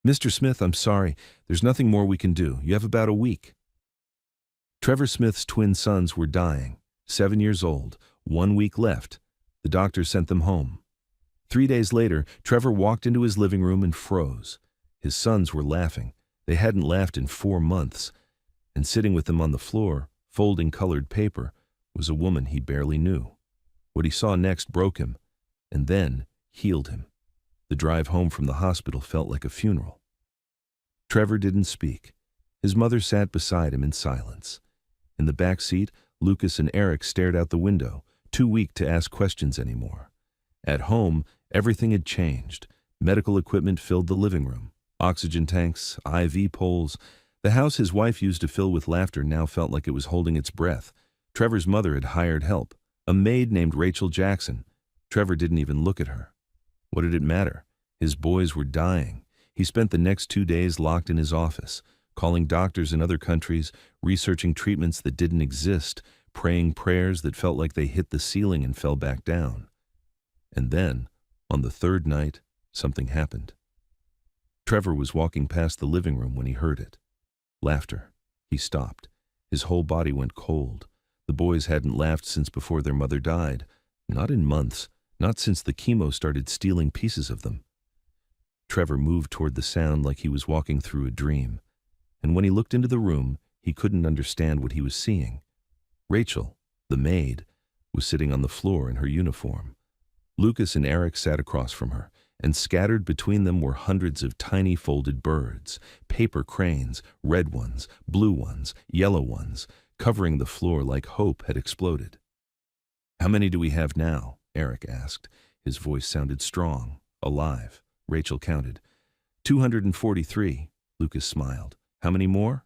Mr. Smith, I'm sorry. There's nothing more we can do. You have about a week. Trevor Smith's twin sons were dying, 7 years old, 1 week left. The doctor sent them home. 3 days later, Trevor walked into his living room and froze. His sons were laughing. They hadn't laughed in 4 months. And sitting with them on the floor, folding colored paper, was a woman he barely knew. What he saw next broke him, and then healed him. The drive home from the hospital felt like a funeral. Trevor didn't speak. His mother sat beside him in silence. In the back seat, Lucas and Eric stared out the window, too weak to ask questions anymore. At home, everything had changed. Medical equipment filled the living room. Oxygen tanks, IV poles. The house his wife used to fill with laughter now felt like it was holding its breath. Trevor's mother had hired help, a maid named Rachel Jackson. Trevor didn't even look at her. What did it matter? His boys were dying. He spent the next 2 days locked in his office, calling doctors in other countries, researching treatments that didn't exist, praying prayers that felt like they hit the ceiling and fell back down. And then, on the third night, something happened. Trevor was walking past the living room when he heard it. Laughter. He stopped. His whole body went cold. The boys hadn't laughed since before their mother died. Not in months. Not since the chemo started stealing pieces of them. Trevor moved toward the sound like he was walking through a dream. And when he looked into the room, he couldn't understand what he was seeing. Rachel, the maid, was sitting on the floor in her uniform. Lucas and Eric sat across from her, and scattered between them were hundreds of tiny folded birds, paper cranes, red ones, blue ones, yellow ones, covering the floor like hope had exploded. "How many do we have now?" Eric asked. His voice sounded strong, alive. Rachel counted. 243, Lucas smiled. "How many more?"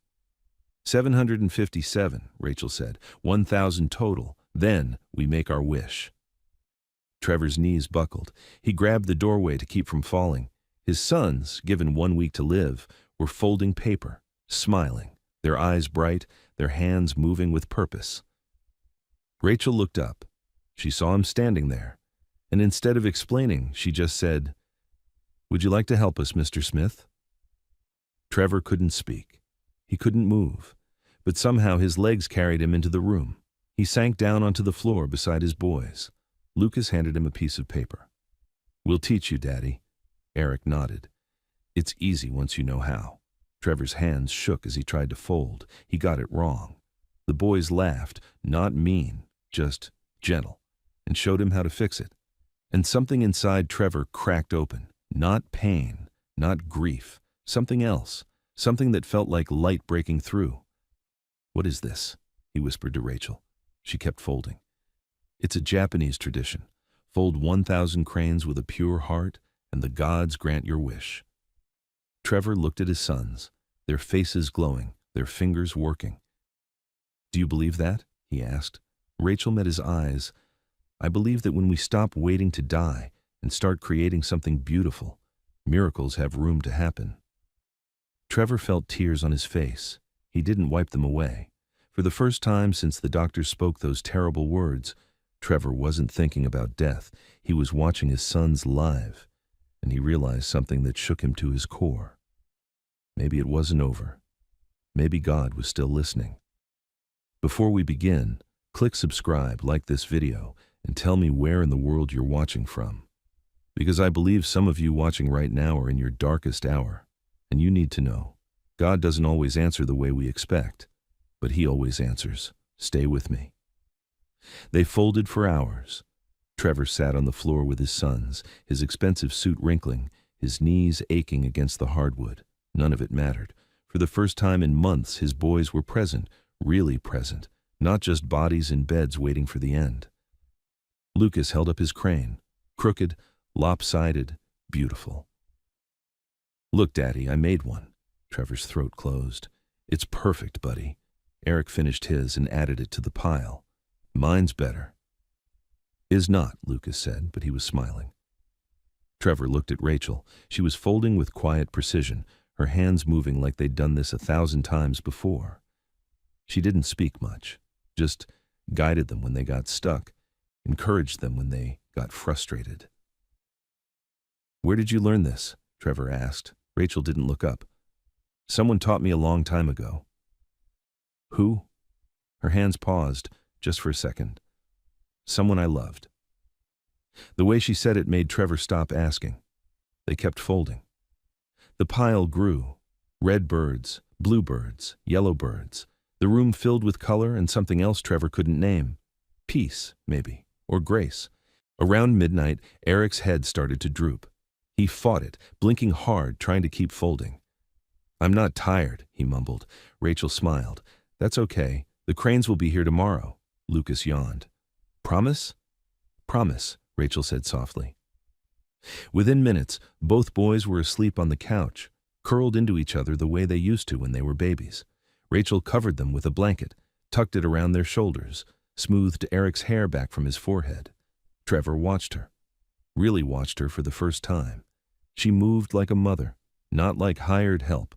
757, Rachel said. 1,000 total. Then we make our wish. Trevor's knees buckled. He grabbed the doorway to keep from falling. His sons, given 1 week to live, were folding paper, smiling, their eyes bright, their hands moving with purpose. Rachel looked up. She saw him standing there, and instead of explaining, she just said, "Would you like to help us, Mr. Smith?" Trevor couldn't speak. He couldn't move, but somehow his legs carried him into the room. He sank down onto the floor beside his boys. Lucas handed him a piece of paper. "We'll teach you, Daddy." Eric nodded. "It's easy once you know how." Trevor's hands shook as he tried to fold. He got it wrong. The boys laughed, not mean, just gentle, and showed him how to fix it. And something inside Trevor cracked open. Not pain, not grief, something else, something that felt like light breaking through. "What is this?" he whispered to Rachel. She kept folding. "It's a Japanese tradition. Fold 1,000 cranes with a pure heart, and the gods grant your wish." Trevor looked at his sons, their faces glowing, their fingers working. "Do you believe that?" he asked. Rachel met his eyes. "I believe that when we stop waiting to die and start creating something beautiful, miracles have room to happen." Trevor felt tears on his face. He didn't wipe them away. For the first time since the doctor spoke those terrible words, Trevor wasn't thinking about death. He was watching his sons live, and he realized something that shook him to his core. Maybe it wasn't over. Maybe God was still listening. Before we begin, click subscribe, like this video, and tell me where in the world you're watching from. Because I believe some of you watching right now are in your darkest hour, and you need to know, God doesn't always answer the way we expect, but He always answers. Stay with me. They folded for hours. Trevor sat on the floor with his sons, his expensive suit wrinkling, his knees aching against the hardwood. None of it mattered. For the first time in months, his boys were present, really present, not just bodies in beds waiting for the end. Lucas held up his crane, crooked, lopsided, beautiful. "Look, Daddy, I made one." Trevor's throat closed. "It's perfect, buddy." Eric finished his and added it to the pile. "Mine's better." "Is not," Lucas said, but he was smiling. Trevor looked at Rachel. She was folding with quiet precision, her hands moving like they'd done this 1,000 times before. She didn't speak much, just guided them when they got stuck, encouraged them when they got frustrated. "Where did you learn this?" Trevor asked. Rachel didn't look up. Someone taught me a long time ago. Who? Her hands paused, just for a second. Someone I loved. The way she said it made Trevor stop asking. They kept folding. The pile grew. Red birds, blue birds, yellow birds. The room filled with color and something else Trevor couldn't name. Peace, maybe, or grace. Around midnight, Eric's head started to droop. He fought it, blinking hard, trying to keep folding. I'm not tired, he mumbled. Rachel smiled. That's okay. The cranes will be here tomorrow. Lucas yawned. Promise? Promise, Rachel said softly. Within minutes, both boys were asleep on the couch, curled into each other the way they used to when they were babies. Rachel covered them with a blanket, tucked it around their shoulders, smoothed Eric's hair back from his forehead. Trevor watched her. Really watched her for the first time. She moved like a mother, not like hired help.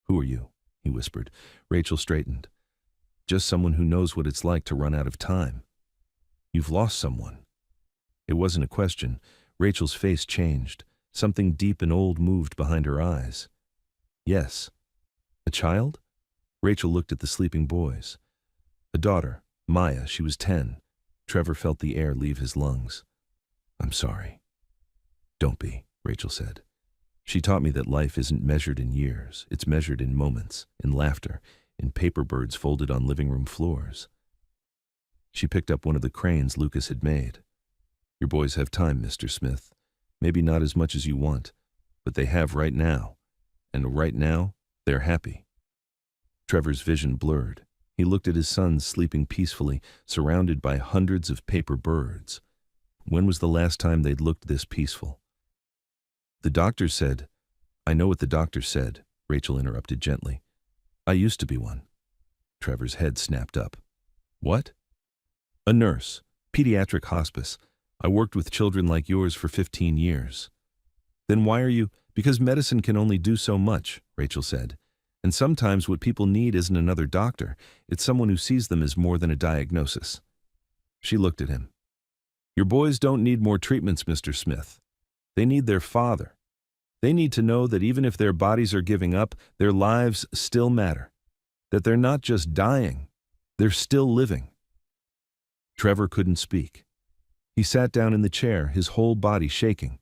Who are you? He whispered. Rachel straightened. Just someone who knows what it's like to run out of time. You've lost someone. It wasn't a question. Rachel's face changed. Something deep and old moved behind her eyes. Yes. A child? Rachel looked at the sleeping boys. A daughter, Maya. She was 10. Trevor felt the air leave his lungs. I'm sorry. Don't be, Rachel said. She taught me that life isn't measured in years. It's measured in moments, in laughter, in paper birds folded on living room floors. She picked up one of the cranes Lucas had made. Your boys have time, Mr. Smith. Maybe not as much as you want, but they have right now. And right now, they're happy. Trevor's vision blurred. He looked at his sons sleeping peacefully, surrounded by hundreds of paper birds. When was the last time they'd looked this peaceful? The doctor said, I know what the doctor said, Rachel interrupted gently. I used to be one. Trevor's head snapped up. What? A nurse, pediatric hospice. I worked with children like yours for 15 years. Then why are you? Because medicine can only do so much, Rachel said. And sometimes what people need isn't another doctor. It's someone who sees them as more than a diagnosis. She looked at him. Your boys don't need more treatments, Mr. Smith. They need their father. They need to know that even if their bodies are giving up, their lives still matter. That they're not just dying, they're still living. Trevor couldn't speak. He sat down in the chair, his whole body shaking.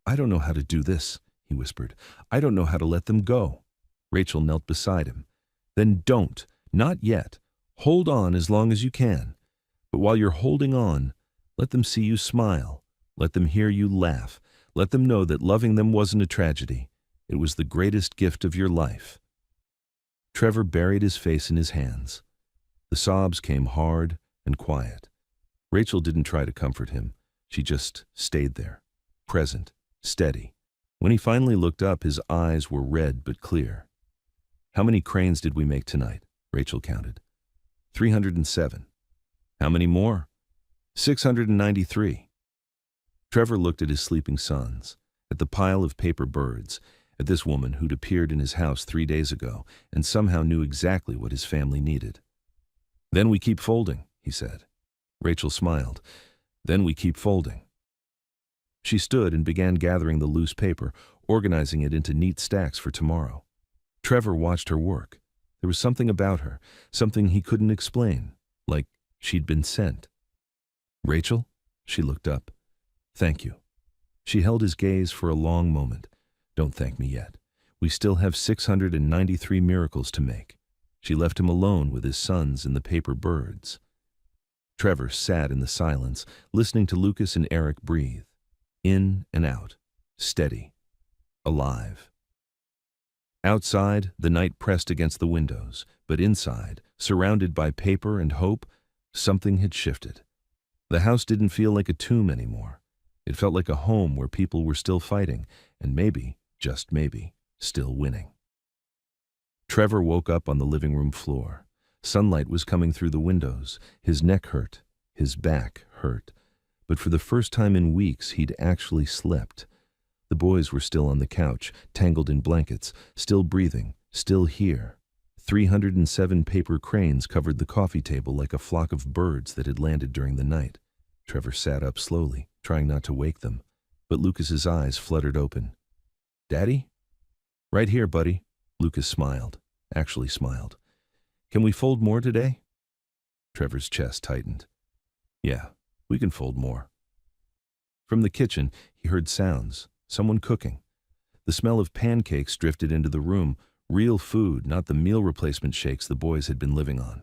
I don't know how to do this, he whispered. I don't know how to let them go. Rachel knelt beside him. Then don't, not yet. Hold on as long as you can. But while you're holding on, let them see you smile. Let them hear you laugh. Let them know that loving them wasn't a tragedy. It was the greatest gift of your life. Trevor buried his face in his hands. The sobs came hard and quiet. Rachel didn't try to comfort him. She just stayed there, present, steady. When he finally looked up, his eyes were red but clear. How many cranes did we make tonight? Rachel counted. 307. How many more? 693. Trevor looked at his sleeping sons, at the pile of paper birds, at this woman who'd appeared in his house 3 days ago and somehow knew exactly what his family needed. Then we keep folding, he said. Rachel smiled. Then we keep folding. She stood and began gathering the loose paper, organizing it into neat stacks for tomorrow. Trevor watched her work. There was something about her, something he couldn't explain, like she'd been sent. Rachel? She looked up. Thank you. She held his gaze for a long moment. Don't thank me yet. We still have 693 miracles to make. She left him alone with his sons and the paper birds. Trevor sat in the silence, listening to Lucas and Eric breathe. In and out, steady, alive. Outside, the night pressed against the windows, but inside, surrounded by paper and hope, something had shifted. The house didn't feel like a tomb anymore. It felt like a home where people were still fighting, and maybe, just maybe, still winning. Trevor woke up on the living room floor. Sunlight was coming through the windows. His neck hurt. His back hurt. But for the first time in weeks, he'd actually slept. The boys were still on the couch, tangled in blankets, still breathing, still here. 307 paper cranes covered the coffee table like a flock of birds that had landed during the night. Trevor sat up slowly, trying not to wake them, but Lucas's eyes fluttered open. Daddy? Right here, buddy. Lucas smiled, actually smiled. Can we fold more today? Trevor's chest tightened. Yeah, we can fold more. From the kitchen, he heard sounds, someone cooking. The smell of pancakes drifted into the room, real food, not the meal replacement shakes the boys had been living on.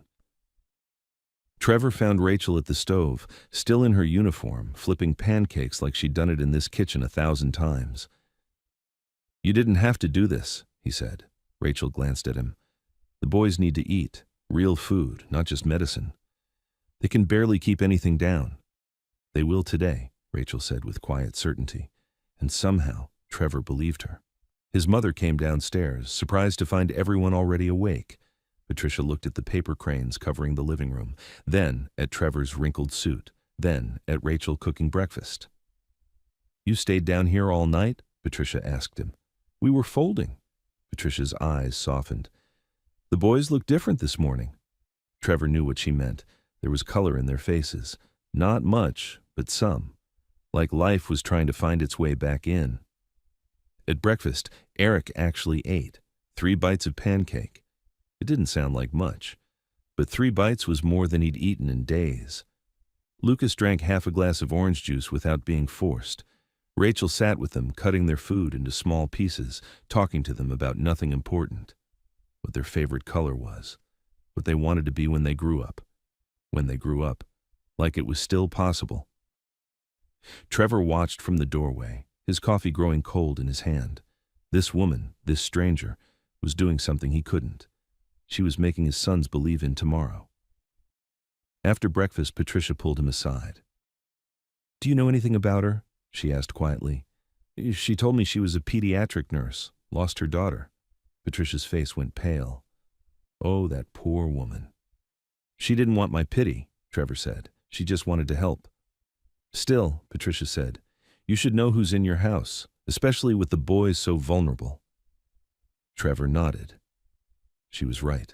Trevor found Rachel at the stove, still in her uniform, flipping pancakes like she'd done it in this kitchen 1,000 times. You didn't have to do this, he said. Rachel glanced at him. The boys need to eat, real food, not just medicine. They can barely keep anything down. They will today, Rachel said with quiet certainty, and somehow Trevor believed her. His mother came downstairs, surprised to find everyone already awake. Patricia looked at the paper cranes covering the living room, then at Trevor's wrinkled suit, then at Rachel cooking breakfast. You stayed down here all night? Patricia asked him. We were folding. Patricia's eyes softened. The boys look different this morning. Trevor knew what she meant. There was color in their faces. Not much, but some. Like life was trying to find its way back in. At breakfast, Eric actually ate 3 bites of pancake. It didn't sound like much, but 3 bites was more than he'd eaten in days. Lucas drank half a glass of orange juice without being forced. Rachel sat with them, cutting their food into small pieces, talking to them about nothing important. What their favorite color was, what they wanted to be when they grew up. When they grew up, like it was still possible. Trevor watched from the doorway, his coffee growing cold in his hand. This woman, this stranger, was doing something he couldn't. She was making his sons believe in tomorrow. After breakfast, Patricia pulled him aside. Do you know anything about her? She asked quietly. She told me she was a pediatric nurse, lost her daughter. Patricia's face went pale. Oh, that poor woman. She didn't want my pity, Trevor said. She just wanted to help. Still, Patricia said, you should know who's in your house, especially with the boys so vulnerable. Trevor nodded. She was right.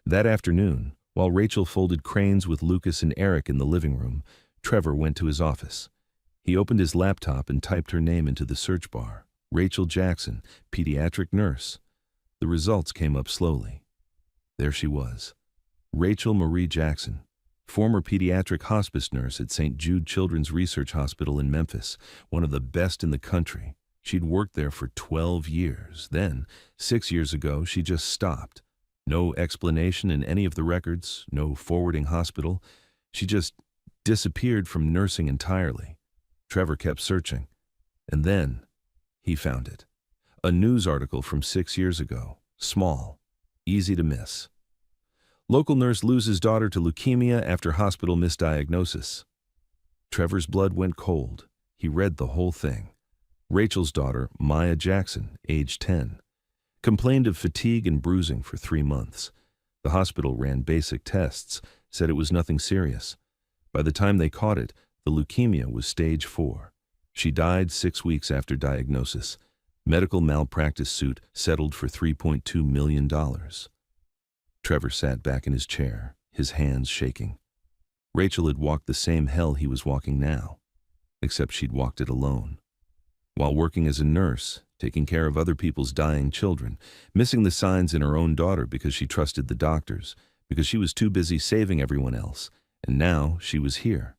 That afternoon, while Rachel folded cranes with Lucas and Eric in the living room, Trevor went to his office. He opened his laptop and typed her name into the search bar. Rachel Jackson, pediatric nurse. The results came up slowly. There she was. Rachel Marie Jackson, former pediatric hospice nurse at St. Jude Children's Research Hospital in Memphis, one of the best in the country. She'd worked there for 12 years. Then, 6 years ago, she just stopped. No explanation in any of the records, no forwarding hospital. She just disappeared from nursing entirely. Trevor kept searching. And then, he found it. A news article from 6 years ago. Small. Easy to miss. Local nurse loses daughter to leukemia after hospital misdiagnosis. Trevor's blood went cold. He read the whole thing. Rachel's daughter, Maya Jackson, age 10, complained of fatigue and bruising for 3 months. The hospital ran basic tests, said it was nothing serious. By the time they caught it, the leukemia was stage 4. She died 6 weeks after diagnosis. Medical malpractice suit settled for $3.2 million. Trevor sat back in his chair, his hands shaking. Rachel had walked the same hell he was walking now, except she'd walked it alone. While working as a nurse, taking care of other people's dying children, missing the signs in her own daughter because she trusted the doctors, because she was too busy saving everyone else, and now she was here,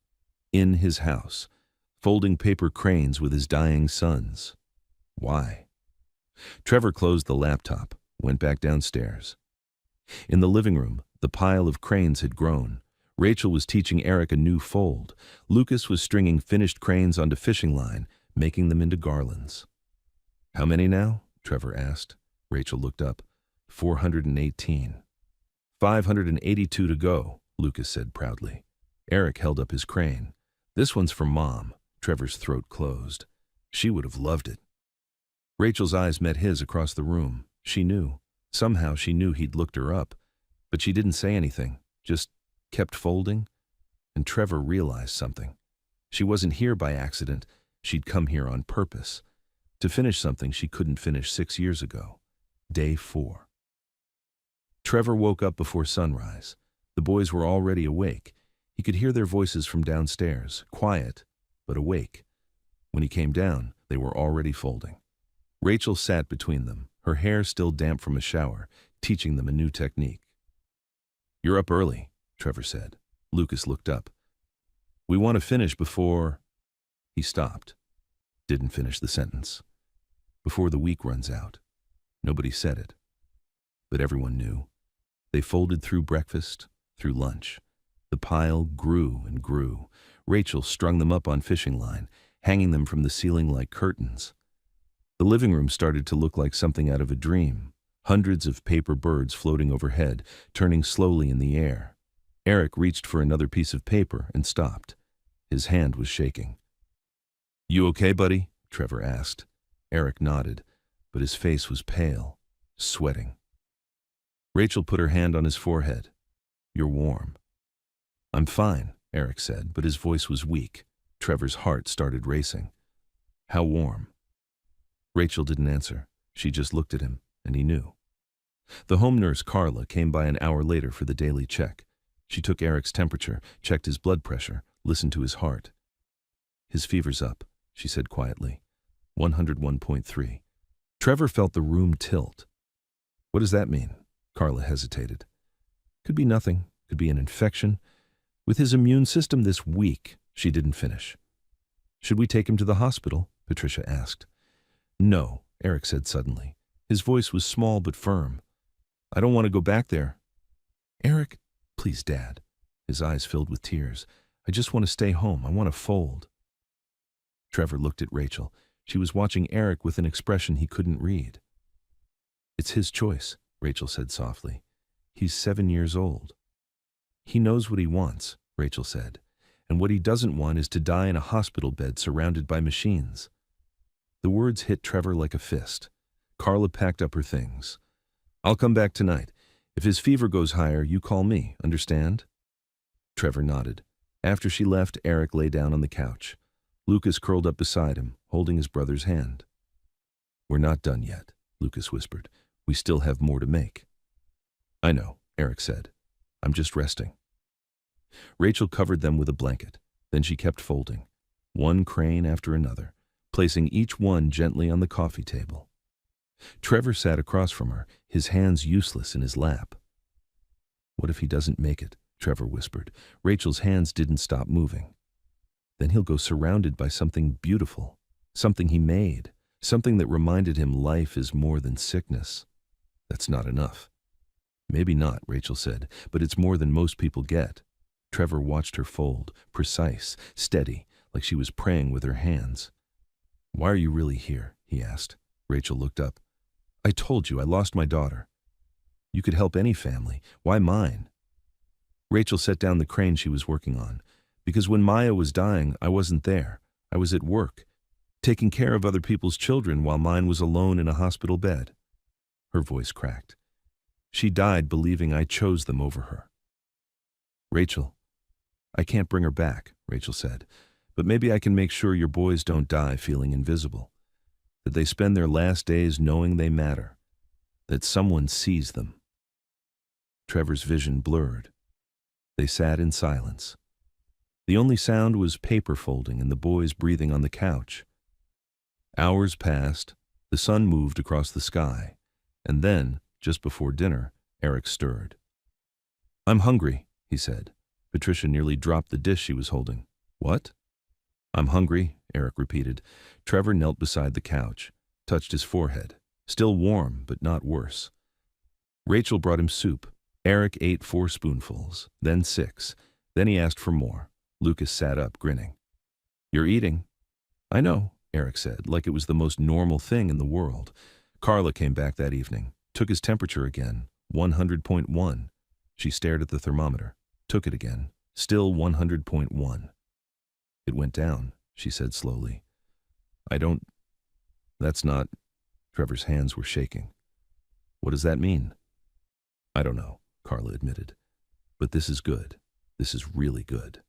in his house, folding paper cranes with his dying sons. Why? Trevor closed the laptop, went back downstairs. In the living room, the pile of cranes had grown. Rachel was teaching Eric a new fold. Lucas was stringing finished cranes onto fishing line, making them into garlands. How many now? Trevor asked. Rachel looked up. 418. 582 to go, Lucas said proudly. Eric held up his crane. This one's for Mom. Trevor's throat closed. She would have loved it. Rachel's eyes met his across the room. She knew. Somehow she knew he'd looked her up. But she didn't say anything, just kept folding. And Trevor realized something. She wasn't here by accident. She'd come here on purpose. To finish something she couldn't finish 6 years ago. Day 4. Trevor woke up before sunrise. The boys were already awake. He could hear their voices from downstairs, quiet, but awake. When he came down, they were already folding. Rachel sat between them, her hair still damp from a shower, teaching them a new technique. "You're up early," Trevor said. Lucas looked up. "We want to finish before—" He stopped. Didn't finish the sentence. "Before the week runs out." Nobody said it. But everyone knew. They folded through breakfast, through lunch. The pile grew and grew. Rachel strung them up on fishing line, hanging them from the ceiling like curtains. The living room started to look like something out of a dream. Hundreds of paper birds floating overhead, turning slowly in the air. Eric reached for another piece of paper and stopped. His hand was shaking. "You okay, buddy?" Trevor asked. Eric nodded, but his face was pale, sweating. Rachel put her hand on his forehead. "You're warm." "I'm fine," Eric said, but his voice was weak. Trevor's heart started racing. "How warm?" Rachel didn't answer. She just looked at him, and he knew. The home nurse, Carla, came by an hour later for the daily check. She took Eric's temperature, checked his blood pressure, listened to his heart. "His fever's up," she said quietly. 101.3. Trevor felt the room tilt. "What does that mean?" Carla hesitated. "Could be nothing. Could be an infection. With his immune system this weak," she didn't finish. "Should we take him to the hospital?" Patricia asked. "No," Eric said suddenly. His voice was small but firm. "I don't want to go back there." "Eric, please, Dad." His eyes filled with tears. "I just want to stay home. I want to fold." Trevor looked at Rachel. She was watching Eric with an expression he couldn't read. "It's his choice," Rachel said softly. "He's 7 years old." "He knows what he wants," Rachel said. "And what he doesn't want is to die in a hospital bed surrounded by machines." The words hit Trevor like a fist. Carla packed up her things. "I'll come back tonight. If his fever goes higher, you call me, understand?" Trevor nodded. After she left, Eric lay down on the couch. Lucas curled up beside him, holding his brother's hand. "We're not done yet," Lucas whispered. "We still have more to make." "I know," Eric said. "I'm just resting." Rachel covered them with a blanket. Then she kept folding, one crane after another, placing each one gently on the coffee table. Trevor sat across from her, his hands useless in his lap. "What if he doesn't make it?" Trevor whispered. Rachel's hands didn't stop moving. "Then he'll go surrounded by something beautiful, something he made, something that reminded him life is more than sickness." "That's not enough." "Maybe not," Rachel said, "but it's more than most people get." Trevor watched her fold, precise, steady, like she was praying with her hands. "Why are you really here?" he asked. Rachel looked up. "I told you I lost my daughter." "You could help any family. Why mine?" Rachel set down the crane she was working on. "Because when Maya was dying, I wasn't there. I was at work, taking care of other people's children while mine was alone in a hospital bed." Her voice cracked. "She died believing I chose them over her." "Rachel, I can't bring her back," Rachel said, "but maybe I can make sure your boys don't die feeling invisible, that they spend their last days knowing they matter, that someone sees them." Trevor's vision blurred. They sat in silence. The only sound was paper folding and the boys breathing on the couch. Hours passed, the sun moved across the sky, and then, just before dinner, Eric stirred. "I'm hungry," he said. Patricia nearly dropped the dish she was holding. "What?" "I'm hungry," Eric repeated. Trevor knelt beside the couch, touched his forehead. Still warm, but not worse. Rachel brought him soup. Eric ate 4 spoonfuls, then 6. Then he asked for more. Lucas sat up, grinning. "You're eating." "I know," Eric said, like it was the most normal thing in the world. Carla came back that evening, took his temperature again, 100.1. She stared at the thermometer, took it again, still 100.1. "It went down," she said slowly. That's not—" Trevor's hands were shaking. "What does that mean?" "I don't know," Carla admitted. "But this is good. This is really good."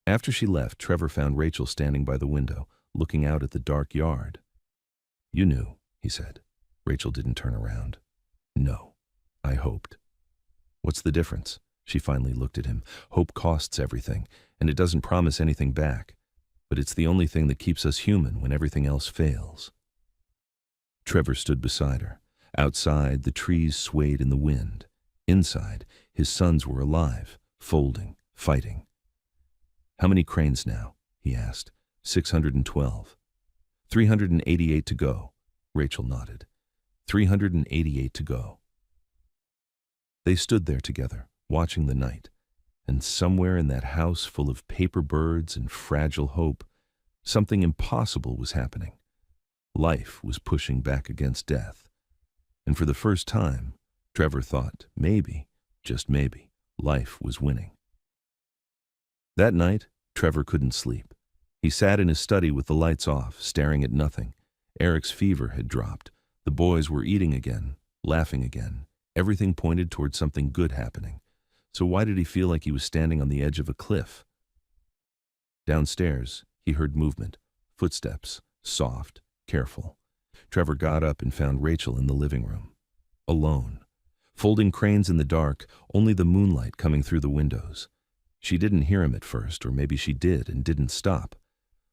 After she left, Trevor found Rachel standing by the window, looking out at the dark yard. "You knew," he said. Rachel didn't turn around. "No, I hoped." "What's the difference?" She finally looked at him. "Hope costs everything, and it doesn't promise anything back. But it's the only thing that keeps us human when everything else fails." Trevor stood beside her. Outside, the trees swayed in the wind. Inside, his sons were alive, folding, fighting. "How many cranes now?" he asked. 612. 388 to go. Rachel nodded. 388 to go. They stood there together, watching the night, and somewhere in that house full of paper birds and fragile hope, something impossible was happening. Life was pushing back against death. And for the first time, Trevor thought maybe, just maybe, life was winning. That night, Trevor couldn't sleep. He sat in his study with the lights off, staring at nothing. Eric's fever had dropped. The boys were eating again, laughing again. Everything pointed toward something good happening. So why did he feel like he was standing on the edge of a cliff? Downstairs, he heard movement, footsteps, soft, careful. Trevor got up and found Rachel in the living room, alone, folding cranes in the dark, only the moonlight coming through the windows. She didn't hear him at first, or maybe she did and didn't stop.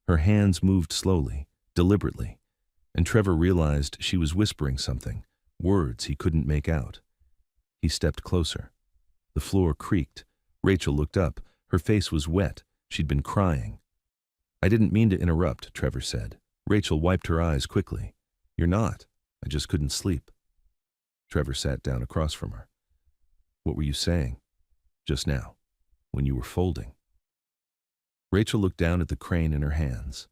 Her hands moved slowly, deliberately, and Trevor realized she was whispering something, words he couldn't make out. He stepped closer. The floor creaked. Rachel looked up. Her face was wet. She'd been crying. "I didn't mean to interrupt," Trevor said. Rachel wiped her eyes quickly. "You're not. I just couldn't sleep." Trevor sat down across from her. "What were you saying just now, when you were folding?" Rachel looked down at the crane in her hands.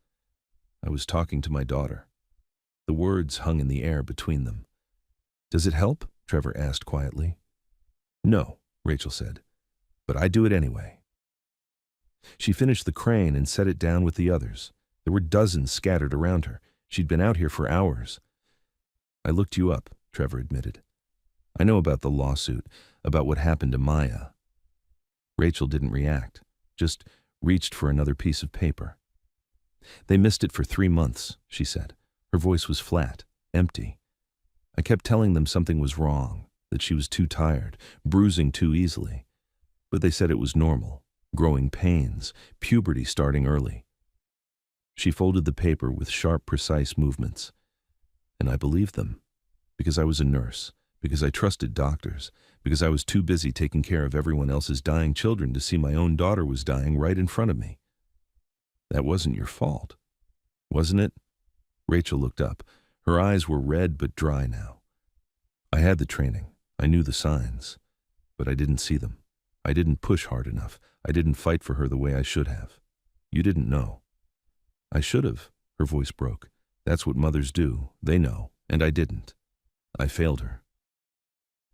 "I was talking to my daughter." The words hung in the air between them. "Does it help?" Trevor asked quietly. "No," Rachel said, "but I do it anyway." She finished the crane and set it down with the others. There were dozens scattered around her. She'd been out here for hours. "I looked you up," Trevor admitted. "I know about the lawsuit, about what happened to Maya." Rachel didn't react, just reached for another piece of paper. "They missed it for 3 months," she said. Her voice was flat, empty. "I kept telling them something was wrong, that she was too tired, bruising too easily. But they said it was normal, growing pains, puberty starting early." She folded the paper with sharp, precise movements. "And I believed them, because I was a nurse, because I trusted doctors, because I was too busy taking care of everyone else's dying children to see my own daughter was dying right in front of me." "That wasn't your fault, wasn't it?" Rachel looked up. Her eyes were red but dry now. "I had the training. I knew the signs. But I didn't see them. I didn't push hard enough. I didn't fight for her the way I should have. You didn't know." "I should have." Her voice broke. "That's what mothers do. They know. And I didn't. I failed her."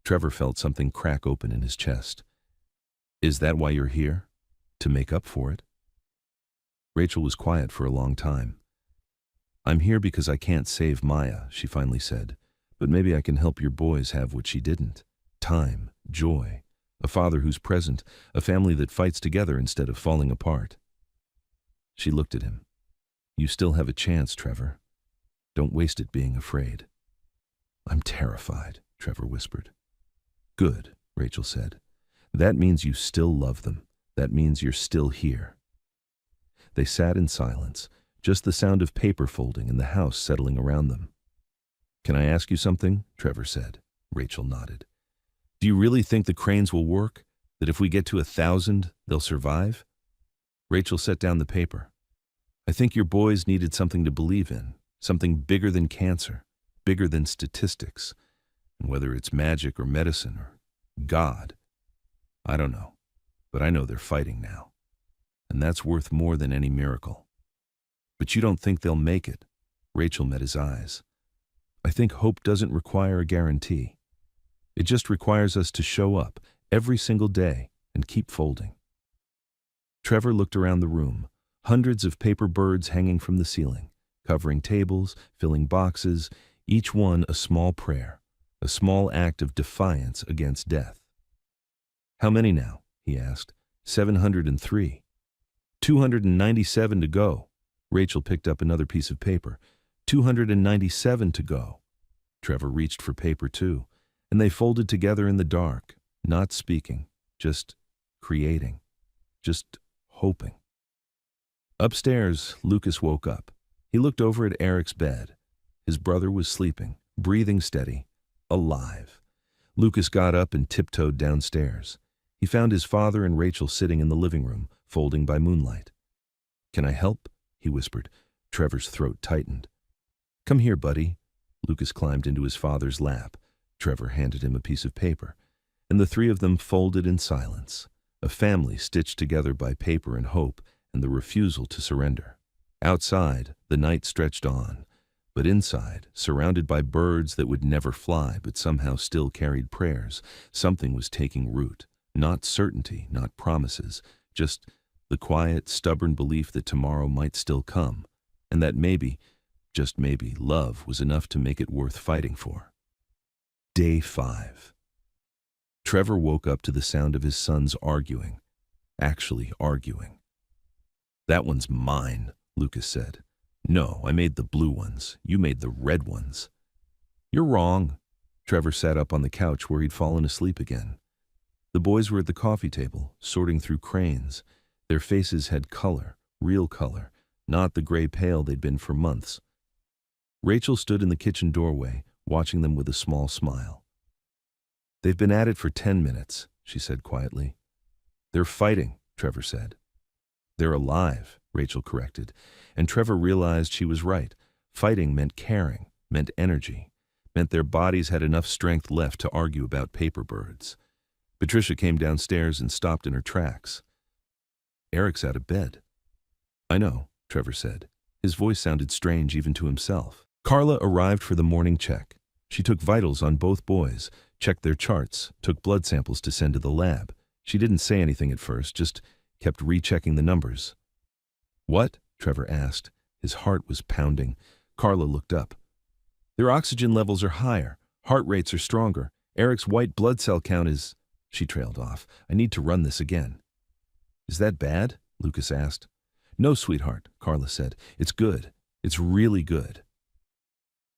Trevor felt something crack open in his chest. "Is that why you're here? To make up for it?" Rachel was quiet for a long time. "I'm here because I can't save Maya," she finally said. "But maybe I can help your boys have what she didn't. Time, joy, a father who's present, a family that fights together instead of falling apart." She looked at him. "You still have a chance, Trevor. Don't waste it being afraid." "I'm terrified," Trevor whispered. "Good," Rachel said. "That means you still love them. That means you're still here." They sat in silence, just the sound of paper folding and the house settling around them. "Can I ask you something?" Trevor said. Rachel nodded. "Do you really think the cranes will work? That if we get to 1,000, they'll survive?" Rachel set down the paper. "I think your boys needed something to believe in, something bigger than cancer, bigger than statistics. And whether it's magic or medicine or God, I don't know. But I know they're fighting now. And that's worth more than any miracle." "But you don't think they'll make it?" Rachel met his eyes. "I think hope doesn't require a guarantee. It just requires us to show up every single day and keep folding." Trevor looked around the room, hundreds of paper birds hanging from the ceiling, covering tables, filling boxes, each one a small prayer, a small act of defiance against death. "How many now?" he asked. 703. 297 to go." Rachel picked up another piece of paper. 297 to go. Trevor reached for paper too, and they folded together in the dark, not speaking, just creating, just hoping. Upstairs, Lucas woke up. He looked over at Eric's bed. His brother was sleeping, breathing steady, alive. Lucas got up and tiptoed downstairs. He found his father and Rachel sitting in the living room, folding by moonlight. "Can I help?" he whispered. Trevor's throat tightened. "Come here, buddy." Lucas climbed into his father's lap. Trevor handed him a piece of paper, and the three of them folded in silence, a family stitched together by paper and hope and the refusal to surrender. Outside, the night stretched on, but inside, surrounded by birds that would never fly but somehow still carried prayers, something was taking root. Not certainty, not promises, just the quiet, stubborn belief that tomorrow might still come, and that maybe, just maybe, love was enough to make it worth fighting for. Day 5. Trevor woke up to the sound of his sons arguing. Actually arguing. "That one's mine," Lucas said. "No, I made the blue ones. You made the red ones." "You're wrong." Trevor sat up on the couch where he'd fallen asleep again. The boys were at the coffee table, sorting through cranes. Their faces had color, real color, not the gray pale they'd been for months. Rachel stood in the kitchen doorway, watching them with a small smile. "They've been at it for 10 minutes, she said quietly. "They're fighting," Trevor said. "They're alive," Rachel corrected, and Trevor realized she was right. Fighting meant caring, meant energy, meant their bodies had enough strength left to argue about paper birds. Patricia came downstairs and stopped in her tracks. "Eric's out of bed." "I know," Trevor said. His voice sounded strange even to himself. Carla arrived for the morning check. She took vitals on both boys, checked their charts, took blood samples to send to the lab. She didn't say anything at first, just kept rechecking the numbers. "What?" Trevor asked. His heart was pounding. Carla looked up. "Their oxygen levels are higher. Heart rates are stronger. Eric's white blood cell count is—" She trailed off. "I need to run this again." "Is that bad?" Lucas asked. "No, sweetheart," Carla said. "It's good. It's really good."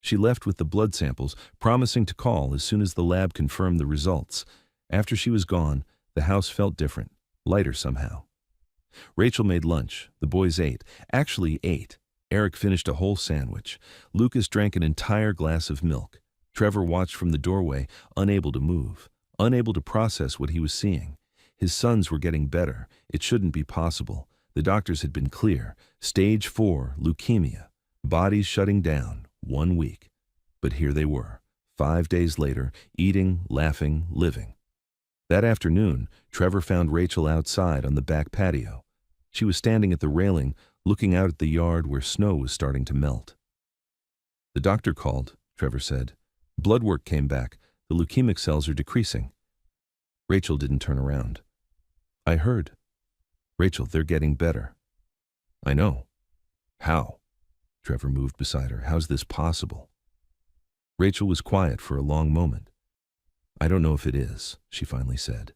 She left with the blood samples, promising to call as soon as the lab confirmed the results. After she was gone, the house felt different, lighter somehow. Rachel made lunch. The boys ate. Actually ate. Eric finished a whole sandwich. Lucas drank an entire glass of milk. Trevor watched from the doorway, unable to move, unable to process what he was seeing. His sons were getting better. It shouldn't be possible. The doctors had been clear. Stage 4, leukemia. Bodies shutting down. 1 week. But here they were, 5 days later, eating, laughing, living. That afternoon, Trevor found Rachel outside on the back patio. She was standing at the railing, looking out at the yard where snow was starting to melt. "The doctor called," Trevor said. "Blood work came back. The leukemic cells are decreasing." Rachel didn't turn around. "I heard." "Rachel, they're getting better." "I know." "How?" Trevor moved beside her. "How's this possible?" Rachel was quiet for a long moment. "I don't know if it is," she finally said.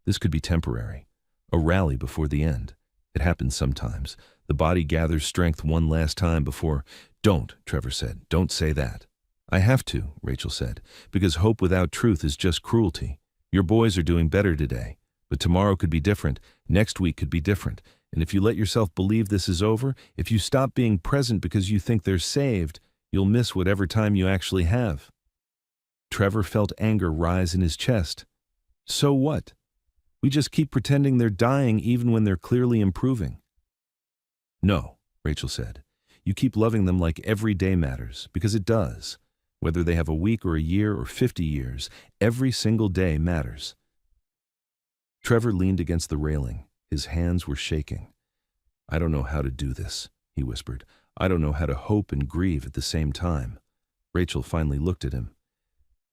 "This could be temporary. A rally before the end. It happens sometimes. The body gathers strength one last time before—" "Don't," Trevor said. "Don't say that." "I have to," Rachel said, "because hope without truth is just cruelty. Your boys are doing better today, but tomorrow could be different, next week could be different, and if you let yourself believe this is over, if you stop being present because you think they're saved, you'll miss whatever time you actually have." Trevor felt anger rise in his chest. "So what? We just keep pretending they're dying even when they're clearly improving." "No," Rachel said. "You keep loving them like every day matters, because it does. Whether they have a week or a year or 50 years, every single day matters." Trevor leaned against the railing. His hands were shaking. "I don't know how to do this," he whispered. "I don't know how to hope and grieve at the same time." Rachel finally looked at him.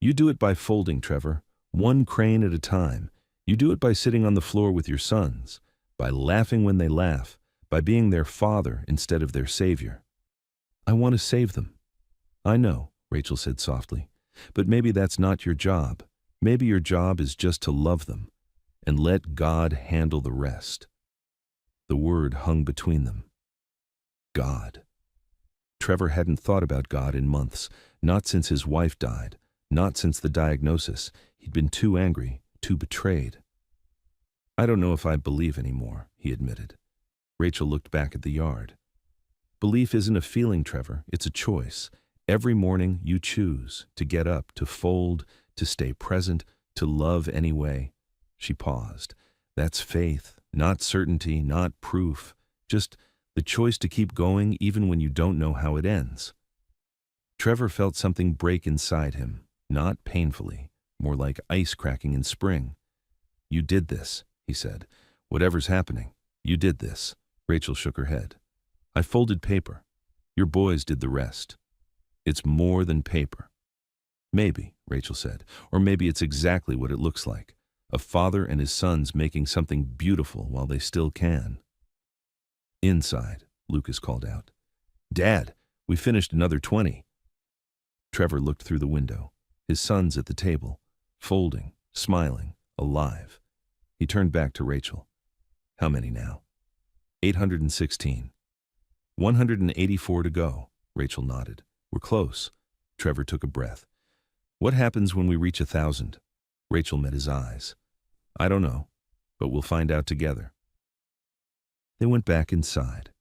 "You do it by folding, Trevor, one crane at a time. You do it by sitting on the floor with your sons, by laughing when they laugh, by being their father instead of their savior." "I want to save them." "I know," Rachel said softly, "but maybe that's not your job. Maybe your job is just to love them, and let God handle the rest." The word hung between them. God. Trevor hadn't thought about God in months, not since his wife died, not since the diagnosis. He'd been too angry, too betrayed. "I don't know if I believe anymore," he admitted. Rachel looked back at the yard. "Belief isn't a feeling, Trevor. It's a choice. Every morning you choose to get up, to fold, to stay present, to love anyway. She paused. That's faith, not certainty, not proof, just the choice to keep going even when you don't know how it ends. Trevor felt something break inside him, not painfully, more like ice cracking in spring. You did this, he said. Whatever's happening, you did this. Rachel shook her head. I folded paper. Your boys did the rest. It's more than paper. Maybe, Rachel said, or maybe it's exactly what it looks like. A father and his sons making something beautiful while they still can. Inside, Lucas called out. Dad, we finished another 20. Trevor looked through the window. His sons at the table, folding, smiling, alive. He turned back to Rachel. How many now? 816. 184 to go, Rachel nodded. We're close. Trevor took a breath. What happens when we reach 1,000? Rachel met his eyes. I don't know, but we'll find out together. They went back inside,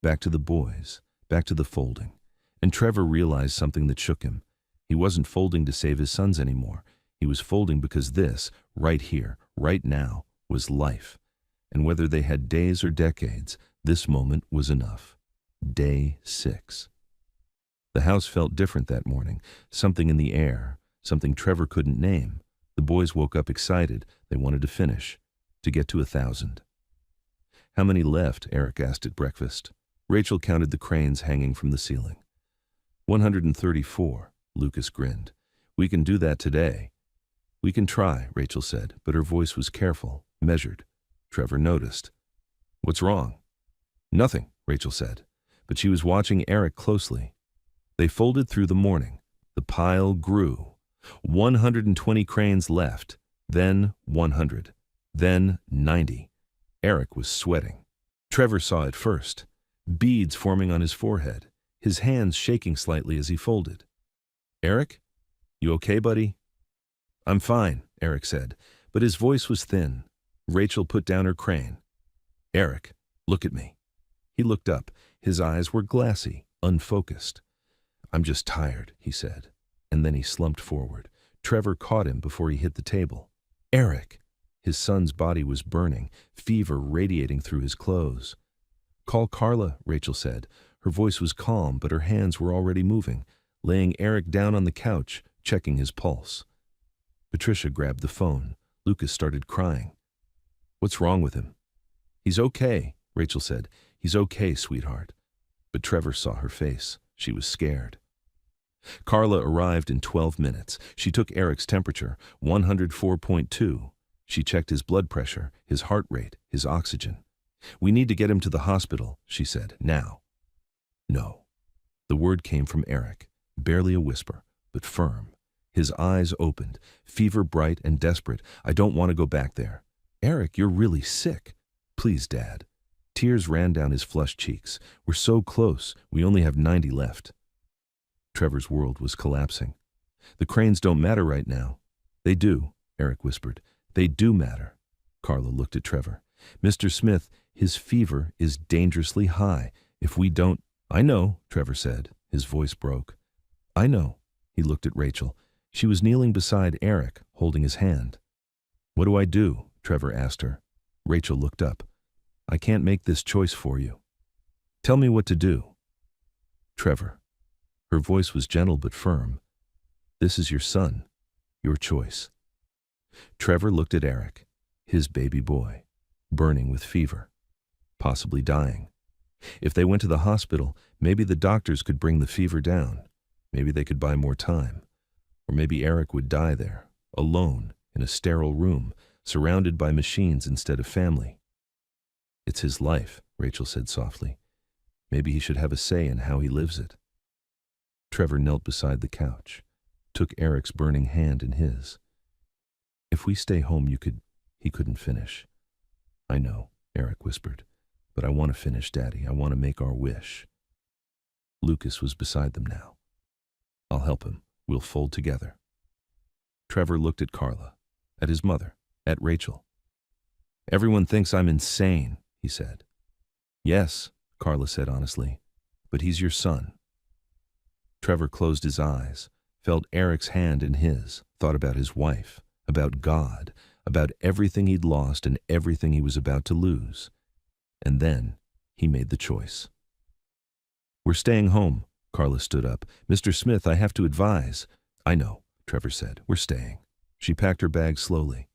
back to the boys, back to the folding, and Trevor realized something that shook him. He wasn't folding to save his sons anymore. He was folding because this, right here, right now, was life. And whether they had days or decades, this moment was enough. Day 6. The house felt different that morning, something in the air, something Trevor couldn't name. The boys woke up excited. They wanted to finish, to get to 1,000. How many left? Eric asked at breakfast. Rachel counted the cranes hanging from the ceiling. 134, Lucas grinned. We can do that today. We can try, Rachel said, but her voice was careful, measured. Trevor noticed. What's wrong? Nothing, Rachel said, but she was watching Eric closely. They folded through the morning. The pile grew. 120 cranes left, then 100, then 90. Eric was sweating. Trevor saw it first, beads forming on his forehead, his hands shaking slightly as he folded. Eric, you okay, buddy? I'm fine, Eric said, but his voice was thin. Rachel put down her crane. Eric, look at me. He looked up. His eyes were glassy, unfocused. I'm just tired, he said, and then he slumped forward. Trevor caught him before he hit the table. Eric! His son's body was burning, fever radiating through his clothes. Call Carla, Rachel said. Her voice was calm, but her hands were already moving, laying Eric down on the couch, checking his pulse. Patricia grabbed the phone. Lucas started crying. What's wrong with him? He's okay, Rachel said. He's okay, sweetheart. But Trevor saw her face. She was scared. Carla arrived in 12 minutes. She took Eric's temperature, 104.2. She checked his blood pressure, his heart rate, his oxygen. We need to get him to the hospital, she said, now. No. The word came from Eric, barely a whisper, but firm. His eyes opened, fever bright and desperate. I don't want to go back there. Eric, you're really sick. Please, Dad. Tears ran down his flushed cheeks. We're so close. We only have 90 left. Trevor's world was collapsing. The cranes don't matter right now. They do, Eric whispered. They do matter. Carla looked at Trevor. Mr. Smith, his fever is dangerously high. If we don't... I know, Trevor said. His voice broke. I know. He looked at Rachel. She was kneeling beside Eric, holding his hand. What do I do? Trevor asked her. Rachel looked up. I can't make this choice for you. Tell me what to do. Trevor. Her voice was gentle but firm. This is your son. Your choice. Trevor looked at Eric, his baby boy, burning with fever, possibly dying. If they went to the hospital, maybe the doctors could bring the fever down. Maybe they could buy more time. Or maybe Eric would die there, alone, in a sterile room, surrounded by machines instead of family. It's his life, Rachel said softly. Maybe he should have a say in how he lives it. Trevor knelt beside the couch, took Eric's burning hand in his. If we stay home, he couldn't finish. I know, Eric whispered, but I want to finish, Daddy. I want to make our wish. Lucas was beside them now. I'll help him. We'll fold together. Trevor looked at Carla, at his mother, at Rachel. Everyone thinks I'm insane, he said. Yes, Carla said honestly, but he's your son. Trevor closed his eyes, felt Eric's hand in his, thought about his wife, about God, about everything he'd lost and everything he was about to lose. And then he made the choice. "We're staying home." Carla stood up. "Mr. Smith, I have to advise." "I know," Trevor said. "We're staying." She packed her bag slowly.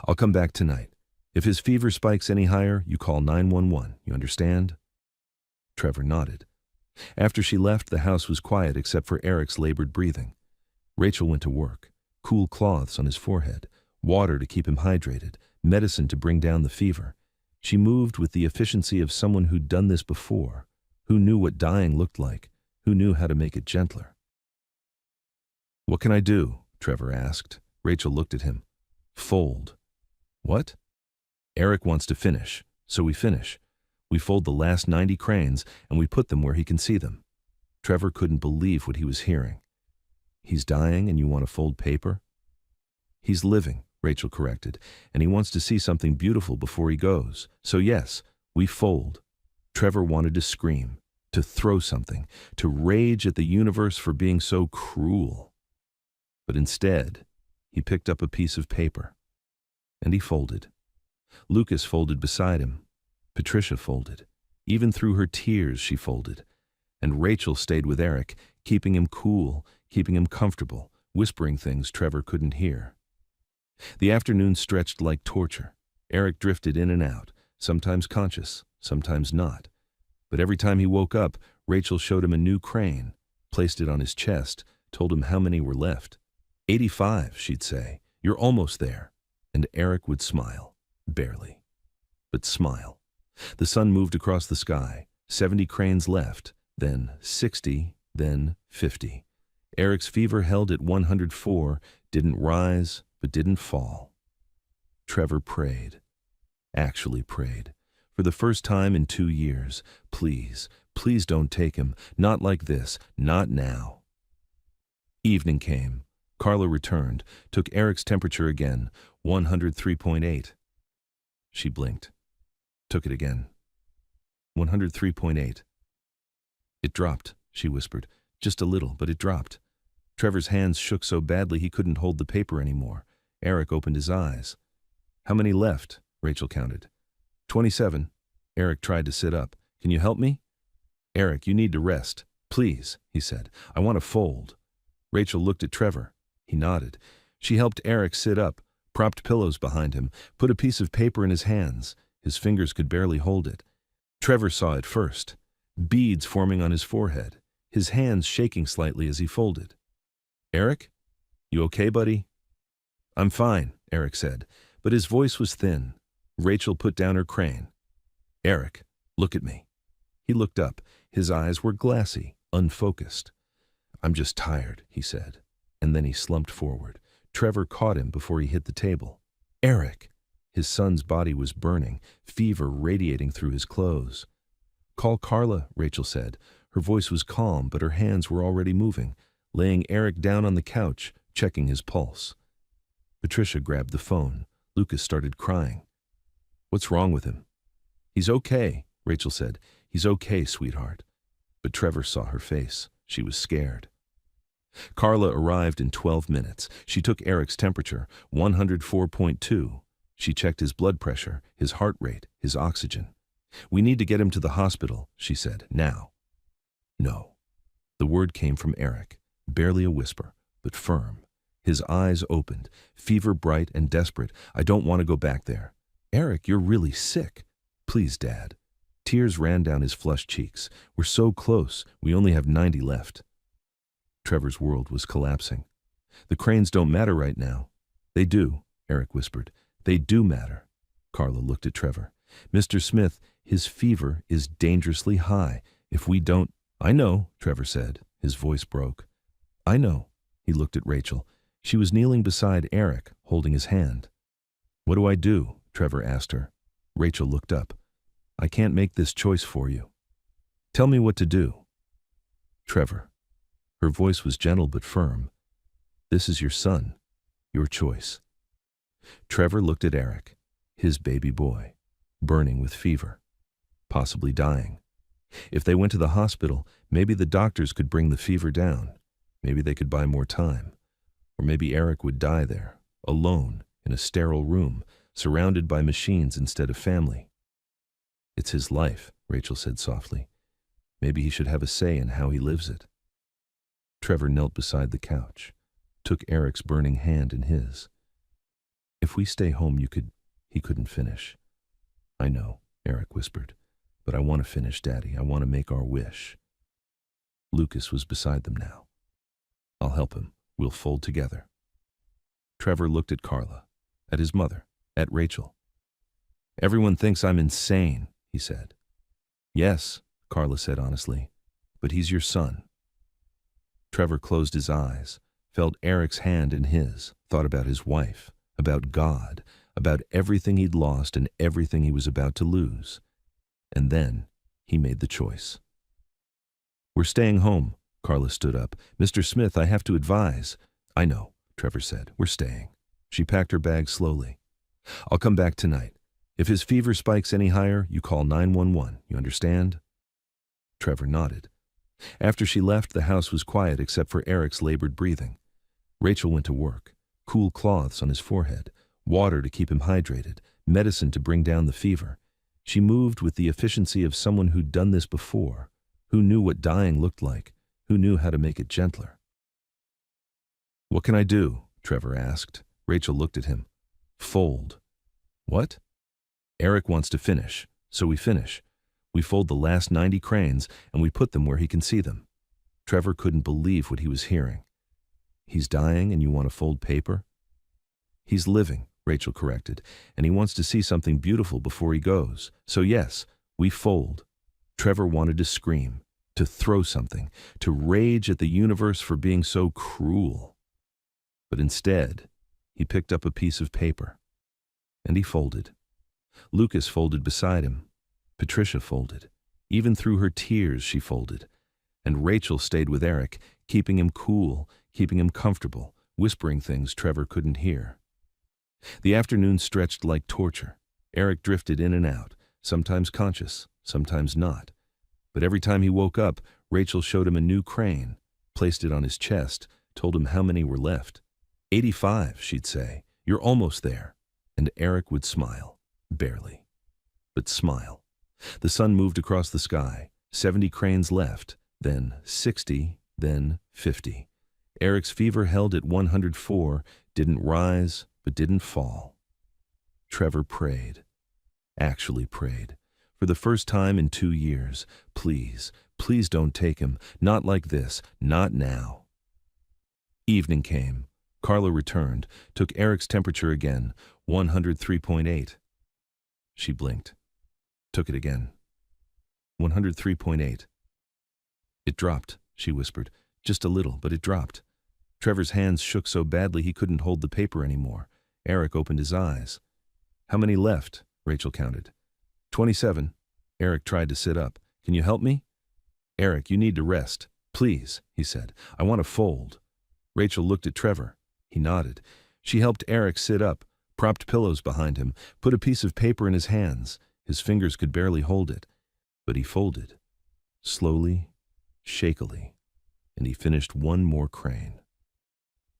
"I'll come back tonight. If his fever spikes any higher, you call 911. You understand?" Trevor nodded. After she left, the house was quiet except for Eric's labored breathing. Rachel went to work. Cool cloths on his forehead, water to keep him hydrated, medicine to bring down the fever. She moved with the efficiency of someone who'd done this before, who knew what dying looked like, who knew how to make it gentler. "What can I do?" Trevor asked. Rachel looked at him. "Fold." "What?" "Eric wants to finish, so we finish. We fold the last 90 cranes and we put them where he can see them." Trevor couldn't believe what he was hearing. "He's dying and you want to fold paper?" "He's living," Rachel corrected, "and he wants to see something beautiful before he goes. So yes, we fold." Trevor wanted to scream, to throw something, to rage at the universe for being so cruel. But instead, he picked up a piece of paper. And he folded. Lucas folded beside him. Patricia folded. Even through her tears, she folded. And Rachel stayed with Eric, keeping him cool, keeping him comfortable, whispering things Trevor couldn't hear. The afternoon stretched like torture. Eric drifted in and out, sometimes conscious, sometimes not. But every time he woke up, Rachel showed him a new crane, placed it on his chest, told him how many were left. 85, she'd say. "You're almost there." And Eric would smile. Barely. But smile. The sun moved across the sky. 70 cranes left, then 60, then 50. Eric's fever held at 104, didn't rise, but didn't fall. Trevor prayed. Actually prayed. For the first time in 2 years. "Please, please don't take him. Not like this. Not now." Evening came. Carla returned, took Eric's temperature again, 103.8. She blinked. Took it again. 103.8. "It dropped," she whispered. "Just a little, but it dropped." Trevor's hands shook so badly he couldn't hold the paper anymore. Eric opened his eyes. "How many left?" Rachel counted. 27. Eric tried to sit up. "Can you help me?" "Eric, you need to rest. Please," he said. "I want to fold." Rachel looked at Trevor. He nodded. She helped Eric sit up, propped pillows behind him, put a piece of paper in his hands. His fingers could barely hold it. Trevor saw it first. Beads forming on his forehead, his hands shaking slightly as he folded. "Eric? You okay, buddy?" "I'm fine," Eric said, but his voice was thin. Rachel put down her crane. "Eric, look at me." He looked up. His eyes were glassy, unfocused. "I'm just tired," he said, and then he slumped forward. Trevor caught him before he hit the table. "Eric!" His son's body was burning, fever radiating through his clothes. "Call Carla," Rachel said. Her voice was calm, but her hands were already moving, laying Eric down on the couch, checking his pulse. Patricia grabbed the phone. Lucas started crying. "What's wrong with him?" "He's okay," Rachel said. "He's okay, sweetheart." But Trevor saw her face. She was scared. Carla arrived in 12 minutes. She took Eric's temperature, 104.2. She checked his blood pressure, his heart rate, his oxygen. "We need to get him to the hospital," she said, "now." "No." The word came from Eric, barely a whisper, but firm. His eyes opened, fever bright and desperate. "I don't want to go back there." "Eric, you're really sick." "Please, Dad." Tears ran down his flushed cheeks. "We're so close. We only have 90 left." Trevor's world was collapsing. "The cranes don't matter right now." "They do," Eric whispered. "They do matter." Carla looked at Trevor. "Mr. Smith, his fever is dangerously high. If we don't—" "I know," Trevor said. His voice broke. "I know." He looked at Rachel. She was kneeling beside Eric, holding his hand. "What do I do?" Trevor asked her. Rachel looked up. "I can't make this choice for you." "Tell me what to do." "Trevor." Her voice was gentle but firm. "This is your son. Your choice." Trevor looked at Eric, his baby boy, burning with fever, possibly dying. If they went to the hospital, maybe the doctors could bring the fever down. Maybe they could buy more time. Or maybe Eric would die there, alone, in a sterile room, surrounded by machines instead of family. It's his life, Rachel said softly. Maybe he should have a say in how he lives it. Trevor knelt beside the couch, took Eric's burning hand in his. If we stay home, he couldn't finish. I know, Eric whispered, but I want to finish, Daddy. I want to make our wish. Lucas was beside them now. I'll help him. We'll fold together. Trevor looked at Carla, at his mother, at Rachel. Everyone thinks I'm insane, he said. Yes, Carla said honestly, but he's your son. Trevor closed his eyes, felt Eric's hand in his, thought about his wife, about God, about everything he'd lost and everything he was about to lose. And then he made the choice. We're staying home, Carla stood up. Mr. Smith, I have to advise. I know, Trevor said. We're staying. She packed her bag slowly. I'll come back tonight. If his fever spikes any higher, you call 911. You understand? Trevor nodded. After she left, the house was quiet except for Eric's labored breathing. Rachel went to work. Cool cloths on his forehead, water to keep him hydrated, medicine to bring down the fever. She moved with the efficiency of someone who'd done this before, who knew what dying looked like, who knew how to make it gentler. What can I do? Trevor asked. Rachel looked at him. Fold. What? Eric wants to finish, so we finish. We fold the last 90 cranes and we put them where he can see them. Trevor couldn't believe what he was hearing. He's dying and you want to fold paper? He's living, Rachel corrected, and he wants to see something beautiful before he goes. So yes, we fold. Trevor wanted to scream, to throw something, to rage at the universe for being so cruel. But instead, he picked up a piece of paper, and he folded. Lucas folded beside him. Patricia folded. Even through her tears, she folded. And Rachel stayed with Eric, keeping him cool, keeping him comfortable, whispering things Trevor couldn't hear. The afternoon stretched like torture. Eric drifted in and out, sometimes conscious, sometimes not. But every time he woke up, Rachel showed him a new crane, placed it on his chest, told him how many were left. 85, she'd say. You're almost there. And Eric would smile. Barely. But smile. The sun moved across the sky. 70 cranes left, then 60, then 50. Eric's fever held at 104, didn't rise, but didn't fall. Trevor prayed. Actually prayed. For the first time in 2 years. Please, please don't take him. Not like this. Not now. Evening came. Carla returned, took Eric's temperature again, 103.8. She blinked. Took it again. 103.8. It dropped, she whispered. Just a little, but it dropped. Trevor's hands shook so badly he couldn't hold the paper anymore. Eric opened his eyes. How many left? Rachel counted. 27. Eric tried to sit up. Can you help me? Eric, you need to rest. Please, he said. I want to fold. Rachel looked at Trevor. He nodded. She helped Eric sit up, propped pillows behind him, put a piece of paper in his hands. His fingers could barely hold it. But he folded. Slowly, shakily. And he finished one more crane.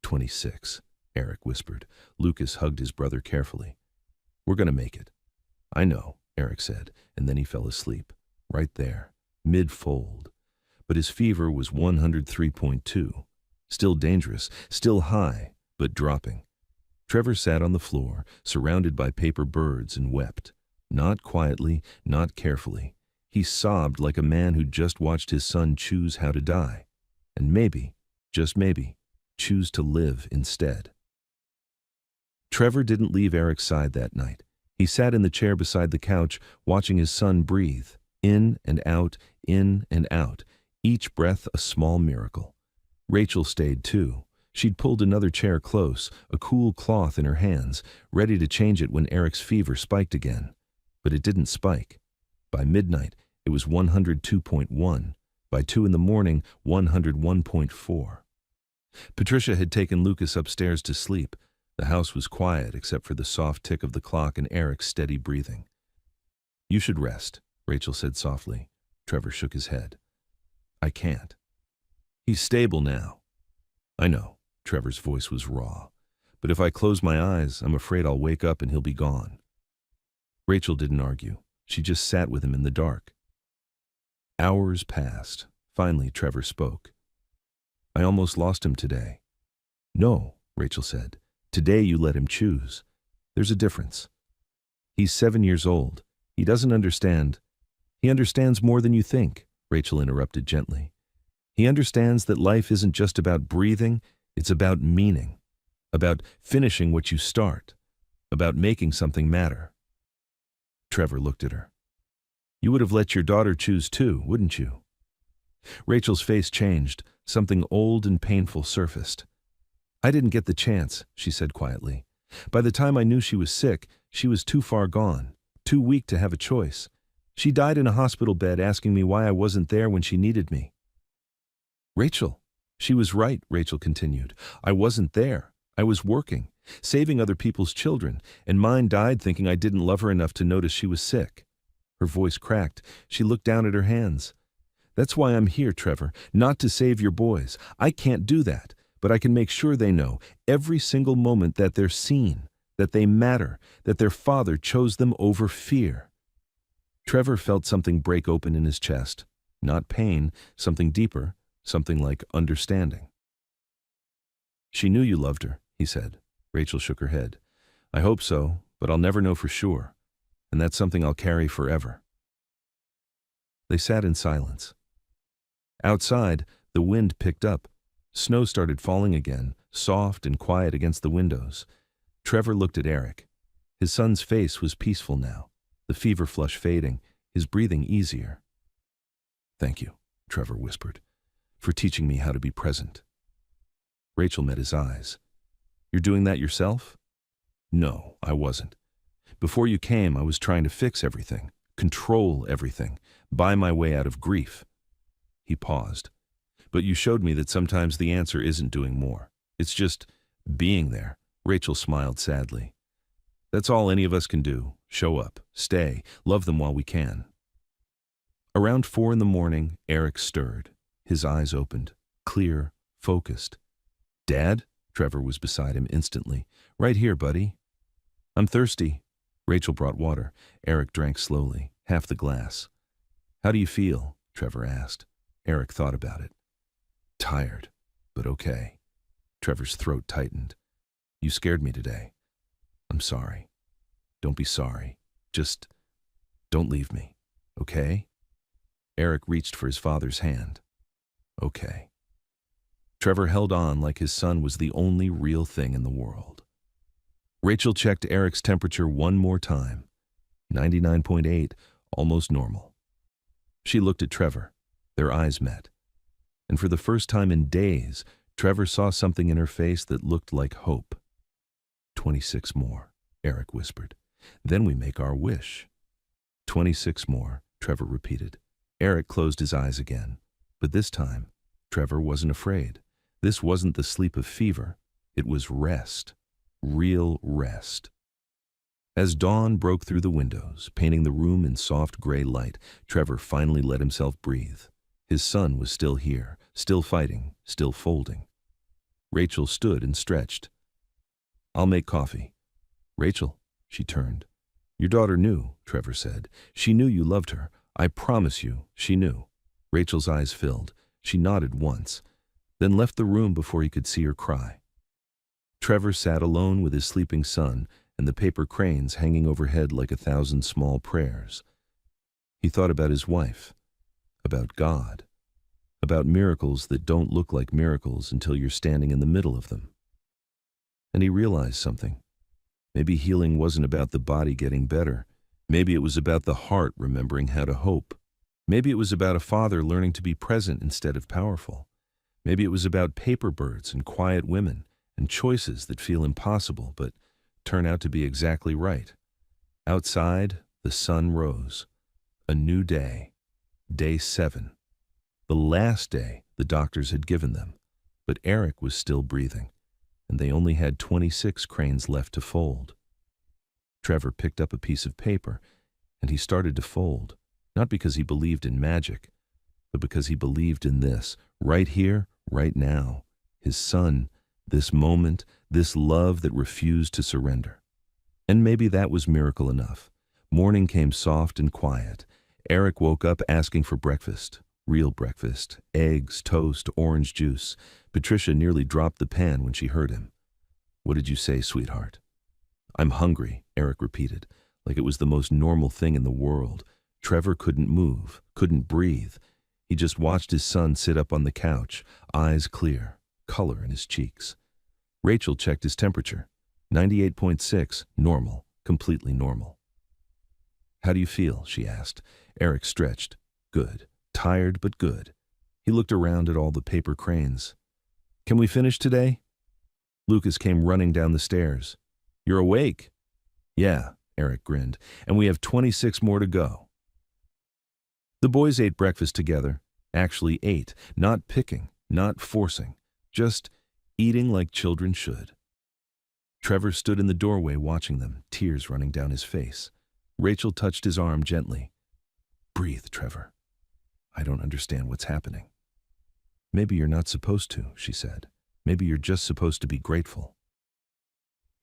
26, Eric whispered. Lucas hugged his brother carefully. We're going to make it. I know, Eric said, and then he fell asleep. Right there, mid-fold. But his fever was 103.2. Still dangerous, still high, but dropping. Trevor sat on the floor, surrounded by paper birds, and wept. Not quietly, not carefully. He sobbed like a man who'd just watched his son choose how to die. And maybe, just maybe, choose to live instead. Trevor didn't leave Eric's side that night. He sat in the chair beside the couch, watching his son breathe, in and out, each breath a small miracle. Rachel stayed too. She'd pulled another chair close, a cool cloth in her hands, ready to change it when Eric's fever spiked again. But it didn't spike. By midnight, it was 102.1. By 2 in the morning, 101.4. Patricia had taken Lucas upstairs to sleep. The house was quiet except for the soft tick of the clock and Eric's steady breathing. You should rest, Rachel said softly. Trevor shook his head. I can't. He's stable now. I know, Trevor's voice was raw. But if I close my eyes, I'm afraid I'll wake up and he'll be gone. Rachel didn't argue. She just sat with him in the dark. Hours passed. Finally, Trevor spoke. I almost lost him today. No, Rachel said. Today you let him choose. There's a difference. He's 7 years old. He doesn't understand. He understands more than you think, Rachel interrupted gently. He understands that life isn't just about breathing, it's about meaning, about finishing what you start, about making something matter. Trevor looked at her. You would have let your daughter choose too, wouldn't you? Rachel's face changed. Something old and painful surfaced. I didn't get the chance, she said quietly. By the time I knew she was sick, she was too far gone, too weak to have a choice. She died in a hospital bed asking me why I wasn't there when she needed me. Rachel, she was right, Rachel continued. I wasn't there. I was working, saving other people's children, and mine died thinking I didn't love her enough to notice she was sick. Her voice cracked. She looked down at her hands. That's why I'm here, Trevor, not to save your boys. I can't do that, but I can make sure they know every single moment that they're seen, that they matter, that their father chose them over fear. Trevor felt something break open in his chest. Not pain, something deeper, something like understanding. She knew you loved her, he said. Rachel shook her head. I hope so, but I'll never know for sure, and that's something I'll carry forever. They sat in silence. Outside, the wind picked up. Snow started falling again, soft and quiet against the windows. Trevor looked at Eric. His son's face was peaceful now, the fever flush fading, his breathing easier. Thank you, Trevor whispered, for teaching me how to be present. Rachel met his eyes. You're doing that yourself? No, I wasn't. Before you came, I was trying to fix everything, control everything, buy my way out of grief. He paused. But you showed me that sometimes the answer isn't doing more. It's just being there. Rachel smiled sadly. That's all any of us can do. Show up, stay, love them while we can. Around 4 a.m, Eric stirred. His eyes opened, clear, focused. Dad? Trevor was beside him instantly. Right here, buddy. I'm thirsty. Rachel brought water. Eric drank slowly, half the glass. How do you feel? Trevor asked. Eric thought about it. Tired, but okay. Trevor's throat tightened. You scared me today. I'm sorry. Don't be sorry. Just don't leave me, okay? Eric reached for his father's hand. Okay. Trevor held on like his son was the only real thing in the world. Rachel checked Eric's temperature one more time. 99.8, almost normal. She looked at Trevor. Their eyes met. And for the first time in days, Trevor saw something in her face that looked like hope. 26 more, Eric whispered. Then we make our wish. 26 more, Trevor repeated. Eric closed his eyes again. But this time, Trevor wasn't afraid. This wasn't the sleep of fever. It was rest. Real rest. As dawn broke through the windows, painting the room in soft gray light, Trevor finally let himself breathe. His son was still here, still fighting, still folding. Rachel stood and stretched. I'll make coffee. Rachel, she turned. Your daughter knew, Trevor said. She knew you loved her. I promise you, she knew. Rachel's eyes filled. She nodded once, then left the room before he could see her cry. Trevor sat alone with his sleeping son and the paper cranes hanging overhead like 1,000 small prayers. He thought about his wife, about God, about miracles that don't look like miracles until you're standing in the middle of them. And he realized something. Maybe healing wasn't about the body getting better. Maybe it was about the heart remembering how to hope. Maybe it was about a father learning to be present instead of powerful. Maybe it was about paper birds and quiet women and choices that feel impossible but turn out to be exactly right. Outside, the sun rose. A new day. Day 7. The last day the doctors had given them. But Eric was still breathing, and they only had 26 cranes left to fold. Trevor picked up a piece of paper, and he started to fold. Not because he believed in magic, but because he believed in this, right here, right now. His son, this moment, this love that refused to surrender. And maybe that was miracle enough. Morning came soft and quiet. Eric woke up asking for breakfast. Real breakfast. Eggs, toast, orange juice. Patricia nearly dropped the pan when she heard him. "What did you say, sweetheart?" "I'm hungry," Eric repeated, like it was the most normal thing in the world. Trevor couldn't move, couldn't breathe. He just watched his son sit up on the couch, eyes clear, color in his cheeks. Rachel checked his temperature. 98.6, normal, completely normal. "How do you feel?" she asked. Eric stretched. "Good. Tired, but good." He looked around at all the paper cranes. "Can we finish today?" Lucas came running down the stairs. "You're awake?" "Yeah," Eric grinned, "and we have 26 more to go." The boys ate breakfast together. Actually ate, not picking, not forcing, just eating like children should. Trevor stood in the doorway watching them, tears running down his face. Rachel touched his arm gently. "Breathe, Trevor. I don't understand what's happening." "Maybe you're not supposed to," she said. "Maybe you're just supposed to be grateful."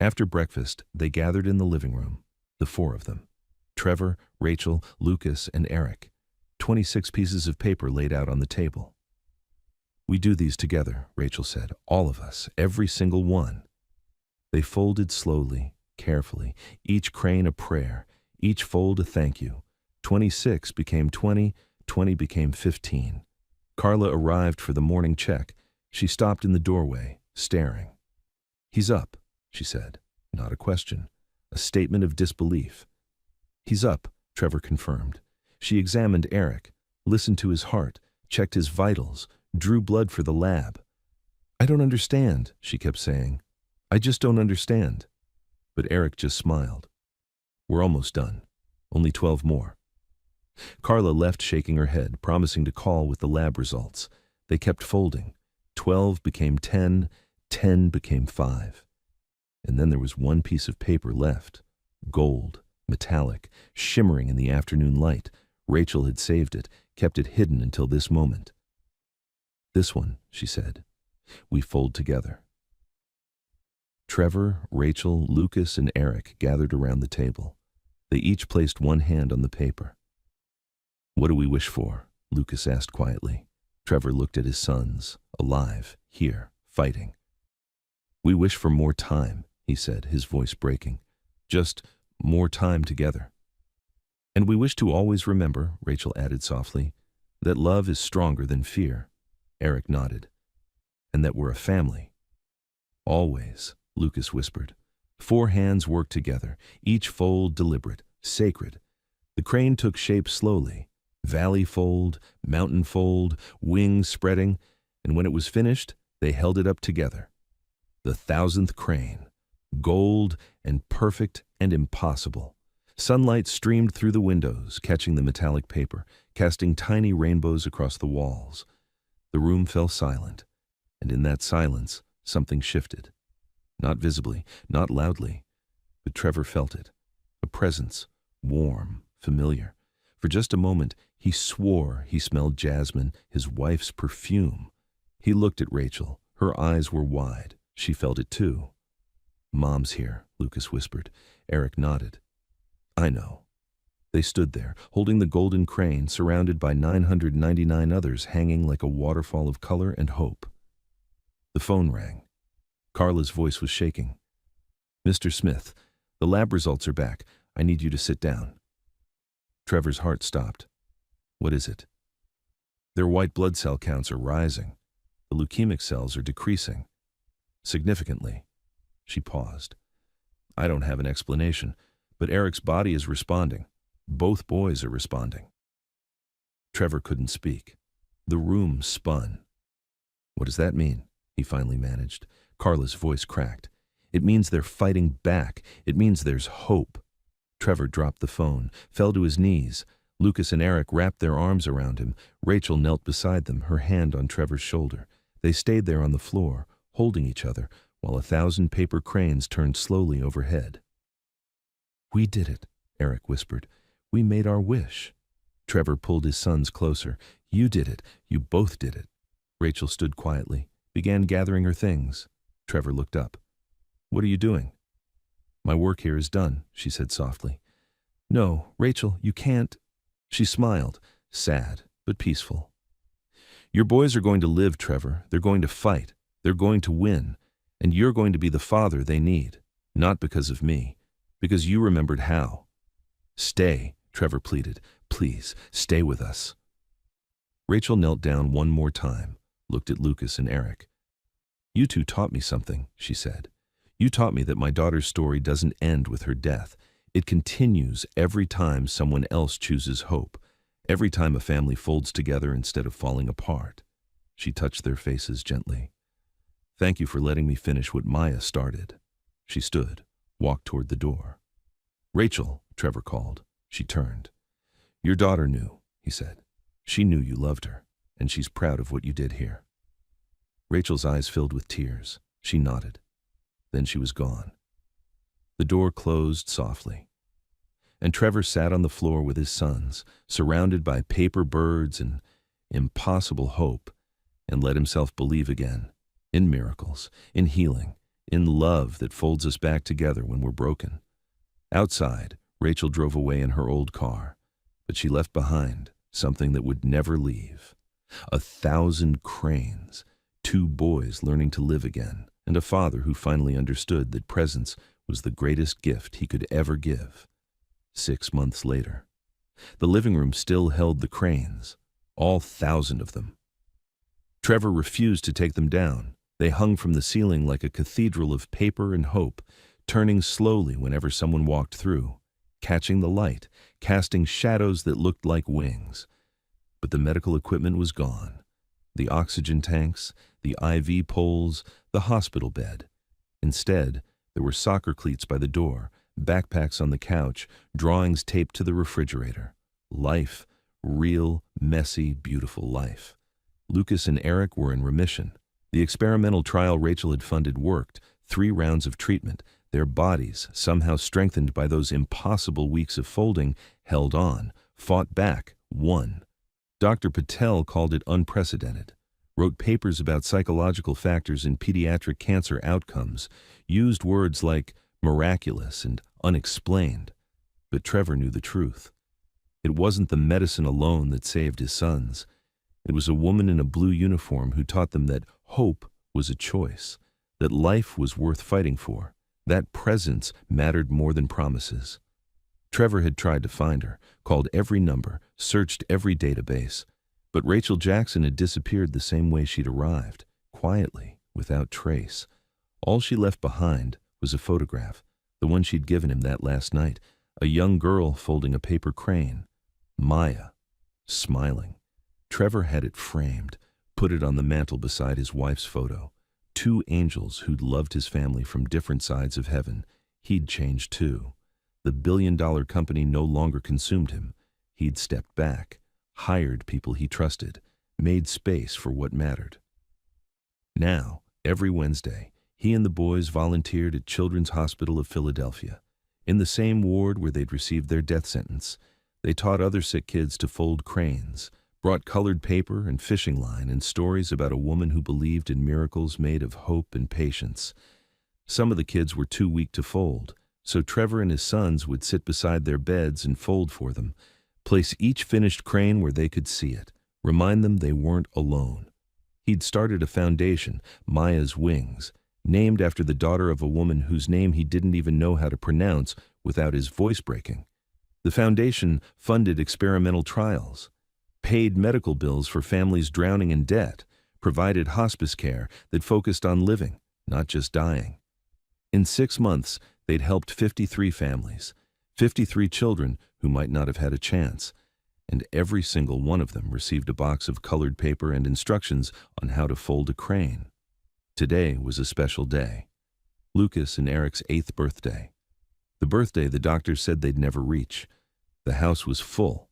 After breakfast, they gathered in the living room, the four of them. Trevor, Rachel, Lucas, and Eric. 26 pieces of paper laid out on the table. "We do these together," Rachel said. "All of us, every single one." They folded slowly, carefully, each crane a prayer, each fold a thank you. 26 became 20, 20 became 15. Carla arrived for the morning check. She stopped in the doorway, staring. "He's up," she said. Not a question, a statement of disbelief. "He's up," Trevor confirmed. She examined Eric, listened to his heart, checked his vitals, drew blood for the lab. "I don't understand," she kept saying. "I just don't understand." But Eric just smiled. "We're almost done. Only 12 more." Carla left shaking her head, promising to call with the lab results. They kept folding. 12 became 10, 10 became 5. And then there was one piece of paper left. Gold, metallic, shimmering in the afternoon light. Rachel had saved it, kept it hidden until this moment. "This one," she said. "We fold together." Trevor, Rachel, Lucas, and Eric gathered around the table. They each placed one hand on the paper. "What do we wish for?" Lucas asked quietly. Trevor looked at his sons, alive, here, fighting. "We wish for more time," he said, his voice breaking. "Just more time together." "And we wish to always remember," Rachel added softly, "that love is stronger than fear." Eric nodded. "And that we're a family." "Always," Lucas whispered. 4 hands worked together, each fold deliberate, sacred. The crane took shape slowly. Valley fold, mountain fold, wings spreading, and when it was finished, they held it up together. The 1,000th crane. Gold and perfect and impossible. Sunlight streamed through the windows, catching the metallic paper, casting tiny rainbows across the walls. The room fell silent, and in that silence, something shifted. Not visibly, not loudly, but Trevor felt it. A presence, warm, familiar. For just a moment, he swore he smelled jasmine, his wife's perfume. He looked at Rachel. Her eyes were wide. She felt it too. "Mom's here," Lucas whispered. Eric nodded. "I know." They stood there, holding the golden crane, surrounded by 999 others hanging like a waterfall of color and hope. The phone rang. Carla's voice was shaking. "Mr. Smith, the lab results are back. I need you to sit down." Trevor's heart stopped. "What is it?" "Their white blood cell counts are rising. The leukemic cells are decreasing. Significantly." She paused. "I don't have an explanation, but Eric's body is responding. Both boys are responding." Trevor couldn't speak. The room spun. "What does that mean?" he finally managed. Carla's voice cracked. "It means they're fighting back. It means there's hope." Trevor dropped the phone, fell to his knees. Lucas and Eric wrapped their arms around him. Rachel knelt beside them, her hand on Trevor's shoulder. They stayed there on the floor, holding each other, while 1,000 paper cranes turned slowly overhead. "We did it," Eric whispered. "We made our wish." Trevor pulled his sons closer. You did it. You both did it. Rachel stood quietly, began gathering her things. Trevor looked up. What are you doing? My work here is done, she said softly. No, Rachel, you can't. She smiled, sad but peaceful. Your boys are going to live, Trevor. They're going to fight. They're going to win. And you're going to be the father they need. Not because of me. Because you remembered how. Stay, Trevor pleaded. Please, stay with us. Rachel knelt down one more time, looked at Lucas and Eric. You two taught me something, she said. You taught me that my daughter's story doesn't end with her death. It continues every time someone else chooses hope, every time a family folds together instead of falling apart. She touched their faces gently. Thank you for letting me finish what Maya started. She stood, walked toward the door. Rachel, Trevor called. She turned. Your daughter knew, he said. She knew you loved her, and she's proud of what you did here. Rachel's eyes filled with tears. She nodded. Then she was gone. The door closed softly, and Trevor sat on the floor with his sons, surrounded by paper birds and impossible hope, and let himself believe again in miracles, in healing, in love that folds us back together when we're broken. Outside, Rachel drove away in her old car, but she left behind something that would never leave. 1,000 cranes, 2 boys learning to live again, and a father who finally understood that presence was the greatest gift he could ever give. 6 months later, the living room still held the cranes, all 1,000 of them. Trevor refused to take them down. They hung from the ceiling like a cathedral of paper and hope, turning slowly whenever someone walked through, catching the light, casting shadows that looked like wings. But the medical equipment was gone. The oxygen tanks, the IV poles, the hospital bed. Instead, there were soccer cleats by the door, backpacks on the couch, drawings taped to the refrigerator. Life, real, messy, beautiful life. Lucas and Eric were in remission. The experimental trial Rachel had funded worked, 3 rounds of treatment. Their bodies, somehow strengthened by those impossible weeks of folding, held on, fought back, won. Dr. Patel called it unprecedented, wrote papers about psychological factors in pediatric cancer outcomes, used words like miraculous and unexplained. But Trevor knew the truth. It wasn't the medicine alone that saved his sons. It was a woman in a blue uniform who taught them that hope was a choice, that life was worth fighting for, that presence mattered more than promises. Trevor had tried to find her, called every number, searched every database, but Rachel Jackson had disappeared the same way she'd arrived, quietly, without trace. All she left behind was a photograph, the one she'd given him that last night, a young girl folding a paper crane. Maya, smiling. Trevor had it framed, put it on the mantel beside his wife's photo. 2 angels who'd loved his family from different sides of heaven. He'd changed too. The billion-dollar company no longer consumed him. He'd stepped back, hired people he trusted, made space for what mattered. Now, every Wednesday, he and the boys volunteered at Children's Hospital of Philadelphia. In the same ward where they'd received their death sentence, they taught other sick kids to fold cranes, brought colored paper and fishing line and stories about a woman who believed in miracles made of hope and patience. Some of the kids were too weak to fold, so Trevor and his sons would sit beside their beds and fold for them, place each finished crane where they could see it, remind them they weren't alone. He'd started a foundation, Maya's Wings, named after the daughter of a woman whose name he didn't even know how to pronounce without his voice breaking. The foundation funded experimental trials, paid medical bills for families drowning in debt, provided hospice care that focused on living, not just dying. In 6 months, they'd helped 53 families, 53 children who might not have had a chance, and every single one of them received a box of colored paper and instructions on how to fold a crane. Today was a special day, Lucas and Eric's 8th birthday. The birthday the doctors said they'd never reach. The house was full.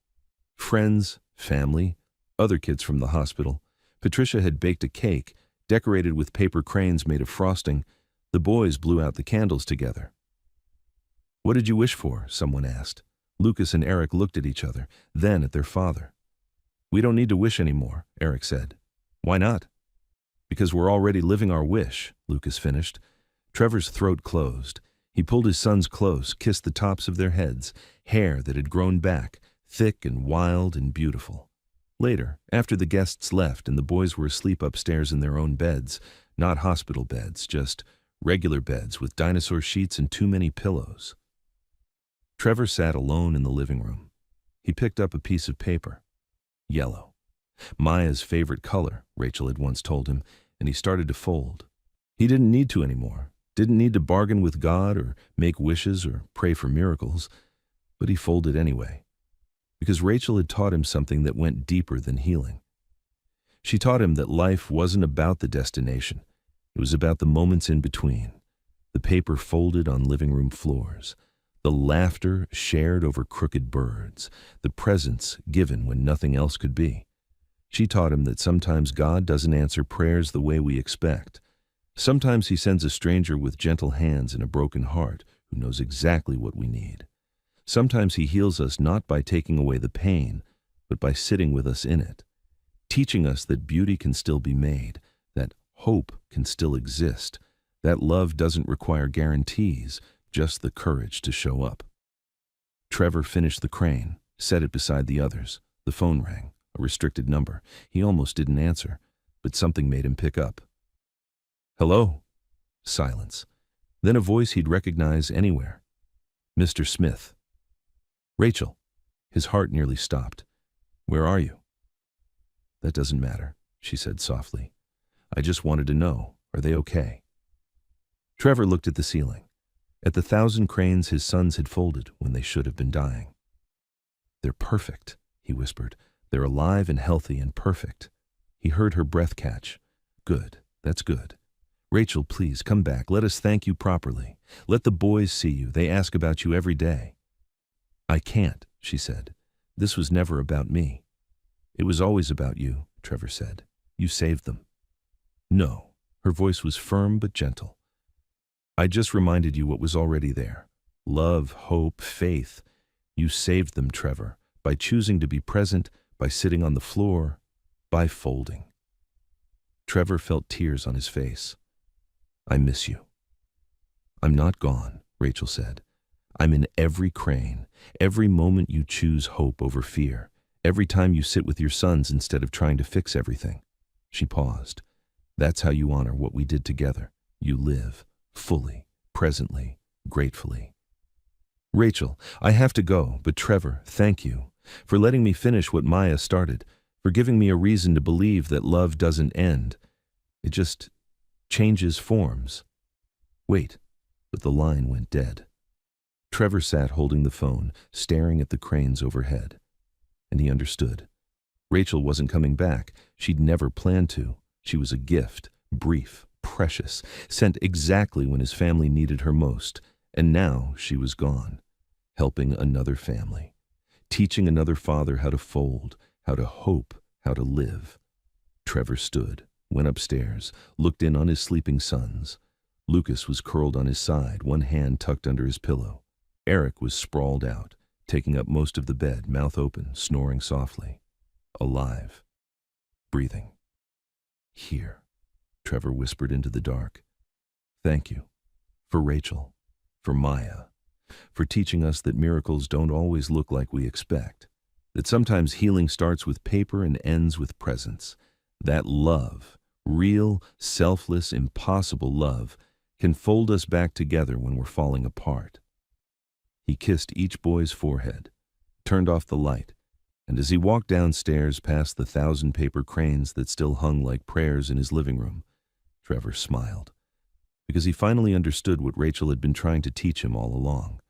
Friends, family, other kids from the hospital. Patricia had baked a cake, decorated with paper cranes made of frosting. The boys blew out the candles together. "What did you wish for?" someone asked. Lucas and Eric looked at each other, then at their father. "We don't need to wish anymore," Eric said. "Why not?" "Because we're already living our wish," Lucas finished. Trevor's throat closed. He pulled his sons close, kissed the tops of their heads, hair that had grown back, thick and wild and beautiful. Later, after the guests left and the boys were asleep upstairs in their own beds, not hospital beds, just regular beds with dinosaur sheets and too many pillows. Trevor sat alone in the living room. He picked up a piece of paper. Yellow. Maya's favorite color, Rachel had once told him, and he started to fold. He didn't need to anymore. Didn't need to bargain with God or make wishes or pray for miracles, but he folded anyway, because Rachel had taught him something that went deeper than healing. She taught him that life wasn't about the destination. It was about the moments in between, the paper folded on living room floors, the laughter shared over crooked birds, the presents given when nothing else could be. She taught him that sometimes God doesn't answer prayers the way we expect. Sometimes he sends a stranger with gentle hands and a broken heart who knows exactly what we need. Sometimes he heals us not by taking away the pain, but by sitting with us in it, teaching us that beauty can still be made, that hope can still exist, that love doesn't require guarantees, just the courage to show up. Trevor finished the crane, set it beside the others. The phone rang, a restricted number. He almost didn't answer, but something made him pick up. "Hello?" Silence. Then a voice he'd recognize anywhere. "Mr. Smith." "Rachel." His heart nearly stopped. "Where are you?" "That doesn't matter," she said softly. "I just wanted to know, are they okay?" Trevor looked at the ceiling, at the 1,000 cranes his sons had folded when they should have been dying. "They're perfect," he whispered. "They're alive and healthy and perfect." He heard her breath catch. "Good, that's good. Rachel, please, come back. Let us thank you properly. Let the boys see you. They ask about you every day." "I can't," she said. "This was never about me." "It was always about you," Trevor said. "You saved them." "No." Her voice was firm but gentle. "I just reminded you what was already there. Love, hope, faith. You saved them, Trevor, by choosing to be present, by sitting on the floor, by folding." Trevor felt tears on his face. "I miss you." "I'm not gone," Rachel said. "I'm in every crane, every moment you choose hope over fear, every time you sit with your sons instead of trying to fix everything." She paused. "That's how you honor what we did together. You live, fully, presently, gratefully." "Rachel, I have to go, but Trevor, thank you for letting me finish what Maya started, for giving me a reason to believe that love doesn't end. It just changes forms." "Wait," but the line went dead. Trevor sat holding the phone, staring at the cranes overhead. And he understood. Rachel wasn't coming back. She'd never planned to. She was a gift, brief, precious, sent exactly when his family needed her most. And now she was gone, helping another family, teaching another father how to fold, how to hope, how to live. Trevor stood, went upstairs, looked in on his sleeping sons. Lucas was curled on his side, one hand tucked under his pillow. Eric was sprawled out, taking up most of the bed, mouth open, snoring softly. Alive. Breathing. "Here," Trevor whispered into the dark. "Thank you. For Rachel. For Maya. For teaching us that miracles don't always look like we expect. That sometimes healing starts with paper and ends with presence. That love, real, selfless, impossible love, can fold us back together when we're falling apart." He kissed each boy's forehead, turned off the light, and as he walked downstairs past the 1,000 paper cranes that still hung like prayers in his living room, Trevor smiled, because he finally understood what Rachel had been trying to teach him all along.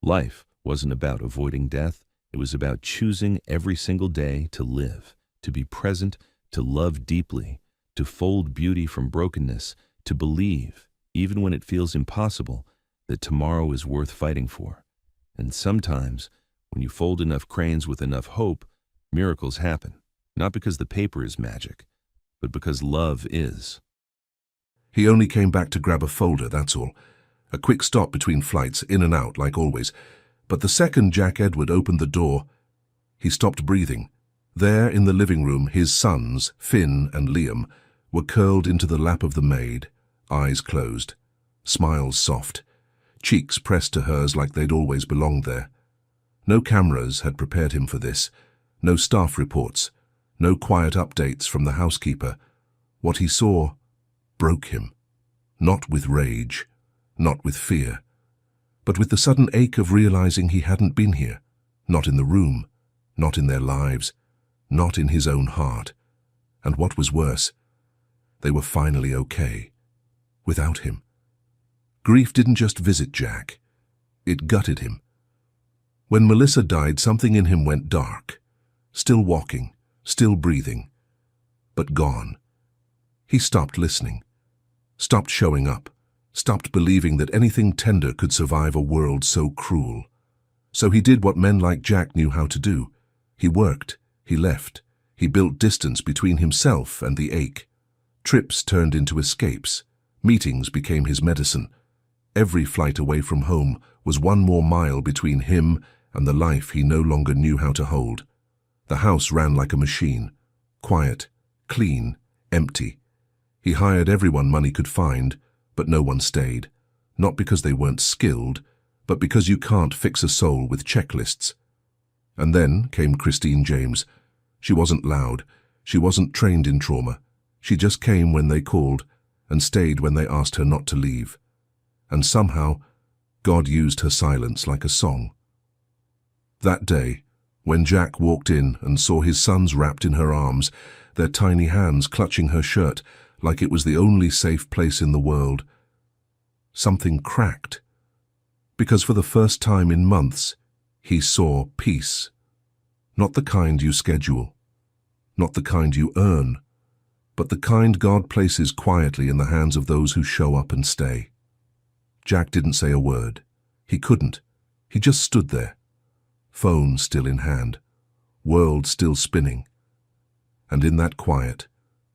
Life wasn't about avoiding death. It was about choosing every single day to live, to be present, to love deeply, to fold beauty from brokenness, to believe, even when it feels impossible, that tomorrow is worth fighting for. And sometimes, when you fold enough cranes with enough hope, miracles happen, not because the paper is magic, but because love is. He only came back to grab a folder, that's all. A quick stop between flights, in and out, like always. But the second Jack Edward opened the door, he stopped breathing. There in the living room, his sons, Finn and Liam, were curled into the lap of the maid, eyes closed, smiles soft, cheeks pressed to hers like they'd always belonged there. No cameras had prepared him for this, no staff reports, no quiet updates from the housekeeper. What he saw broke him, not with rage, not with fear, but with the sudden ache of realizing he hadn't been here, not in the room, not in their lives, not in his own heart. And what was worse, they were finally okay, without him. Grief didn't just visit Jack, it gutted him. When Melissa died, something in him went dark, still walking, still breathing, but gone. He stopped listening, stopped showing up, stopped believing that anything tender could survive a world so cruel. So he did what men like Jack knew how to do. He worked, he left, he built distance between himself and the ache. Trips turned into escapes, meetings became his medicine. Every flight away from home was one more mile between him and the life he no longer knew how to hold. The house ran like a machine, quiet, clean, empty. He hired everyone money could find, but no one stayed. Not because they weren't skilled, but because you can't fix a soul with checklists. And then came Christine James. She wasn't loud, she wasn't trained in trauma. She just came when they called and stayed when they asked her not to leave. And somehow, God used her silence like a song. That day, when Jack walked in and saw his sons wrapped in her arms, their tiny hands clutching her shirt like it was the only safe place in the world, something cracked. Because for the first time in months, he saw peace. Not the kind you schedule, not the kind you earn, but the kind God places quietly in the hands of those who show up and stay. Jack didn't say a word. He couldn't. He just stood there, phone still in hand, world still spinning. And in that quiet,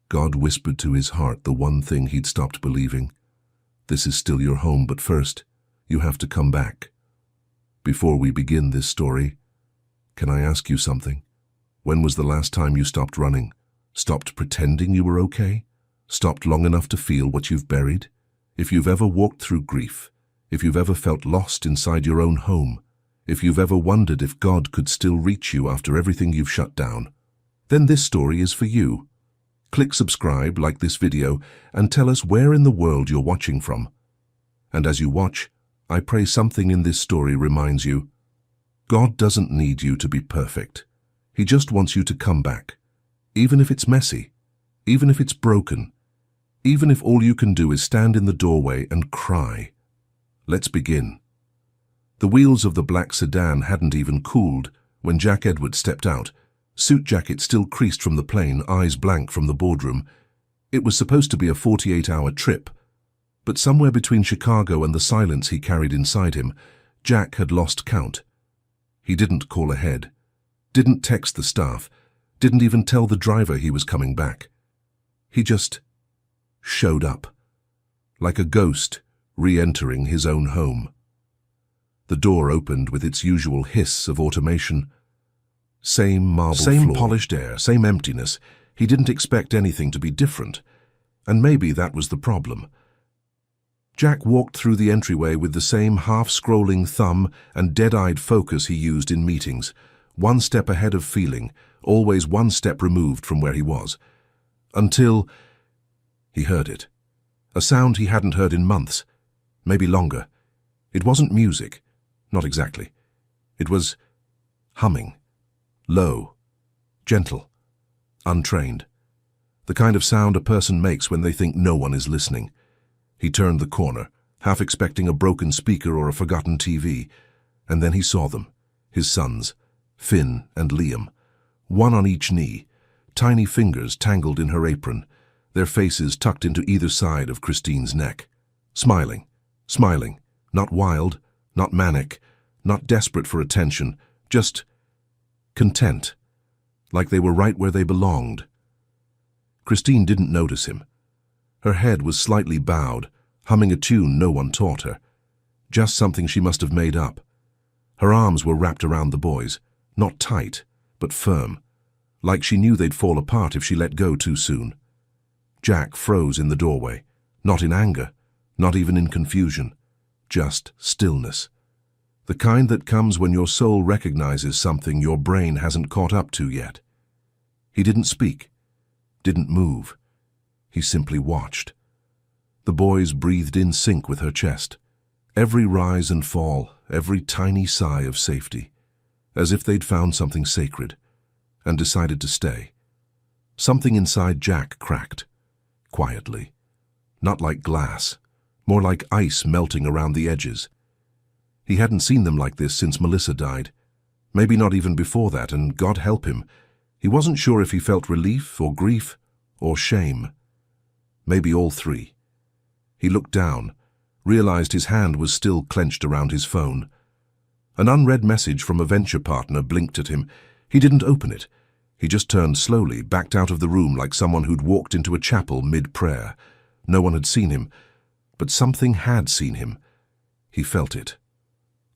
God whispered to his heart the one thing he'd stopped believing. This is still your home, but first, you have to come back. Before we begin this story, can I ask you something? When was the last time you stopped running? Stopped pretending you were okay? Stopped long enough to feel what you've buried? If you've ever walked through grief, if you've ever felt lost inside your own home, if you've ever wondered if God could still reach you after everything you've shut down, then this story is for you. Click subscribe, like this video, and tell us where in the world you're watching from. And as you watch, I pray something in this story reminds you, God doesn't need you to be perfect. He just wants you to come back, even if it's messy, even if it's broken, even if all you can do is stand in the doorway and cry. Let's begin. The wheels of the black sedan hadn't even cooled when Jack Edward stepped out, suit jacket still creased from the plane, eyes blank from the boardroom. It was supposed to be a 48-hour trip, but somewhere between Chicago and the silence he carried inside him, Jack had lost count. He didn't call ahead, didn't text the staff, didn't even tell the driver he was coming back. He just showed up, like a ghost re-entering his own home. The door opened with its usual hiss of automation. Same marble floor, same polished air, same emptiness. He didn't expect anything to be different, and maybe that was the problem. Jack walked through the entryway with the same half-scrolling thumb and dead-eyed focus he used in meetings, one step ahead of feeling, always one step removed from where he was. Until he heard it. A sound he hadn't heard in months, maybe longer. It wasn't music, not exactly. It was humming, low, gentle, untrained. The kind of sound a person makes when they think no one is listening. He turned the corner, half expecting a broken speaker or a forgotten TV, and then he saw them, his sons, Finn and Liam, one on each knee, tiny fingers tangled in her apron, their faces tucked into either side of Christine's neck. Smiling, smiling, not wild, not manic, not desperate for attention, just content, like they were right where they belonged. Christine didn't notice him. Her head was slightly bowed, humming a tune no one taught her, just something she must have made up. Her arms were wrapped around the boys, not tight, but firm, like she knew they'd fall apart if she let go too soon. Jack froze in the doorway, not in anger, not even in confusion, just stillness. The kind that comes when your soul recognizes something your brain hasn't caught up to yet. He didn't speak, didn't move. He simply watched. The boys breathed in sync with her chest, every rise and fall, every tiny sigh of safety, as if they'd found something sacred and decided to stay. Something inside Jack cracked, quietly, not like glass, more like ice melting around the edges. He hadn't seen them like this since Melissa died, maybe not even before that, and God help him, he wasn't sure if he felt relief or grief or shame. Maybe all three. He looked down, realized his hand was still clenched around his phone. An unread message from a venture partner blinked at him. He didn't open it. He just turned slowly, backed out of the room like someone who'd walked into a chapel mid-prayer. No one had seen him, but something had seen him. He felt it.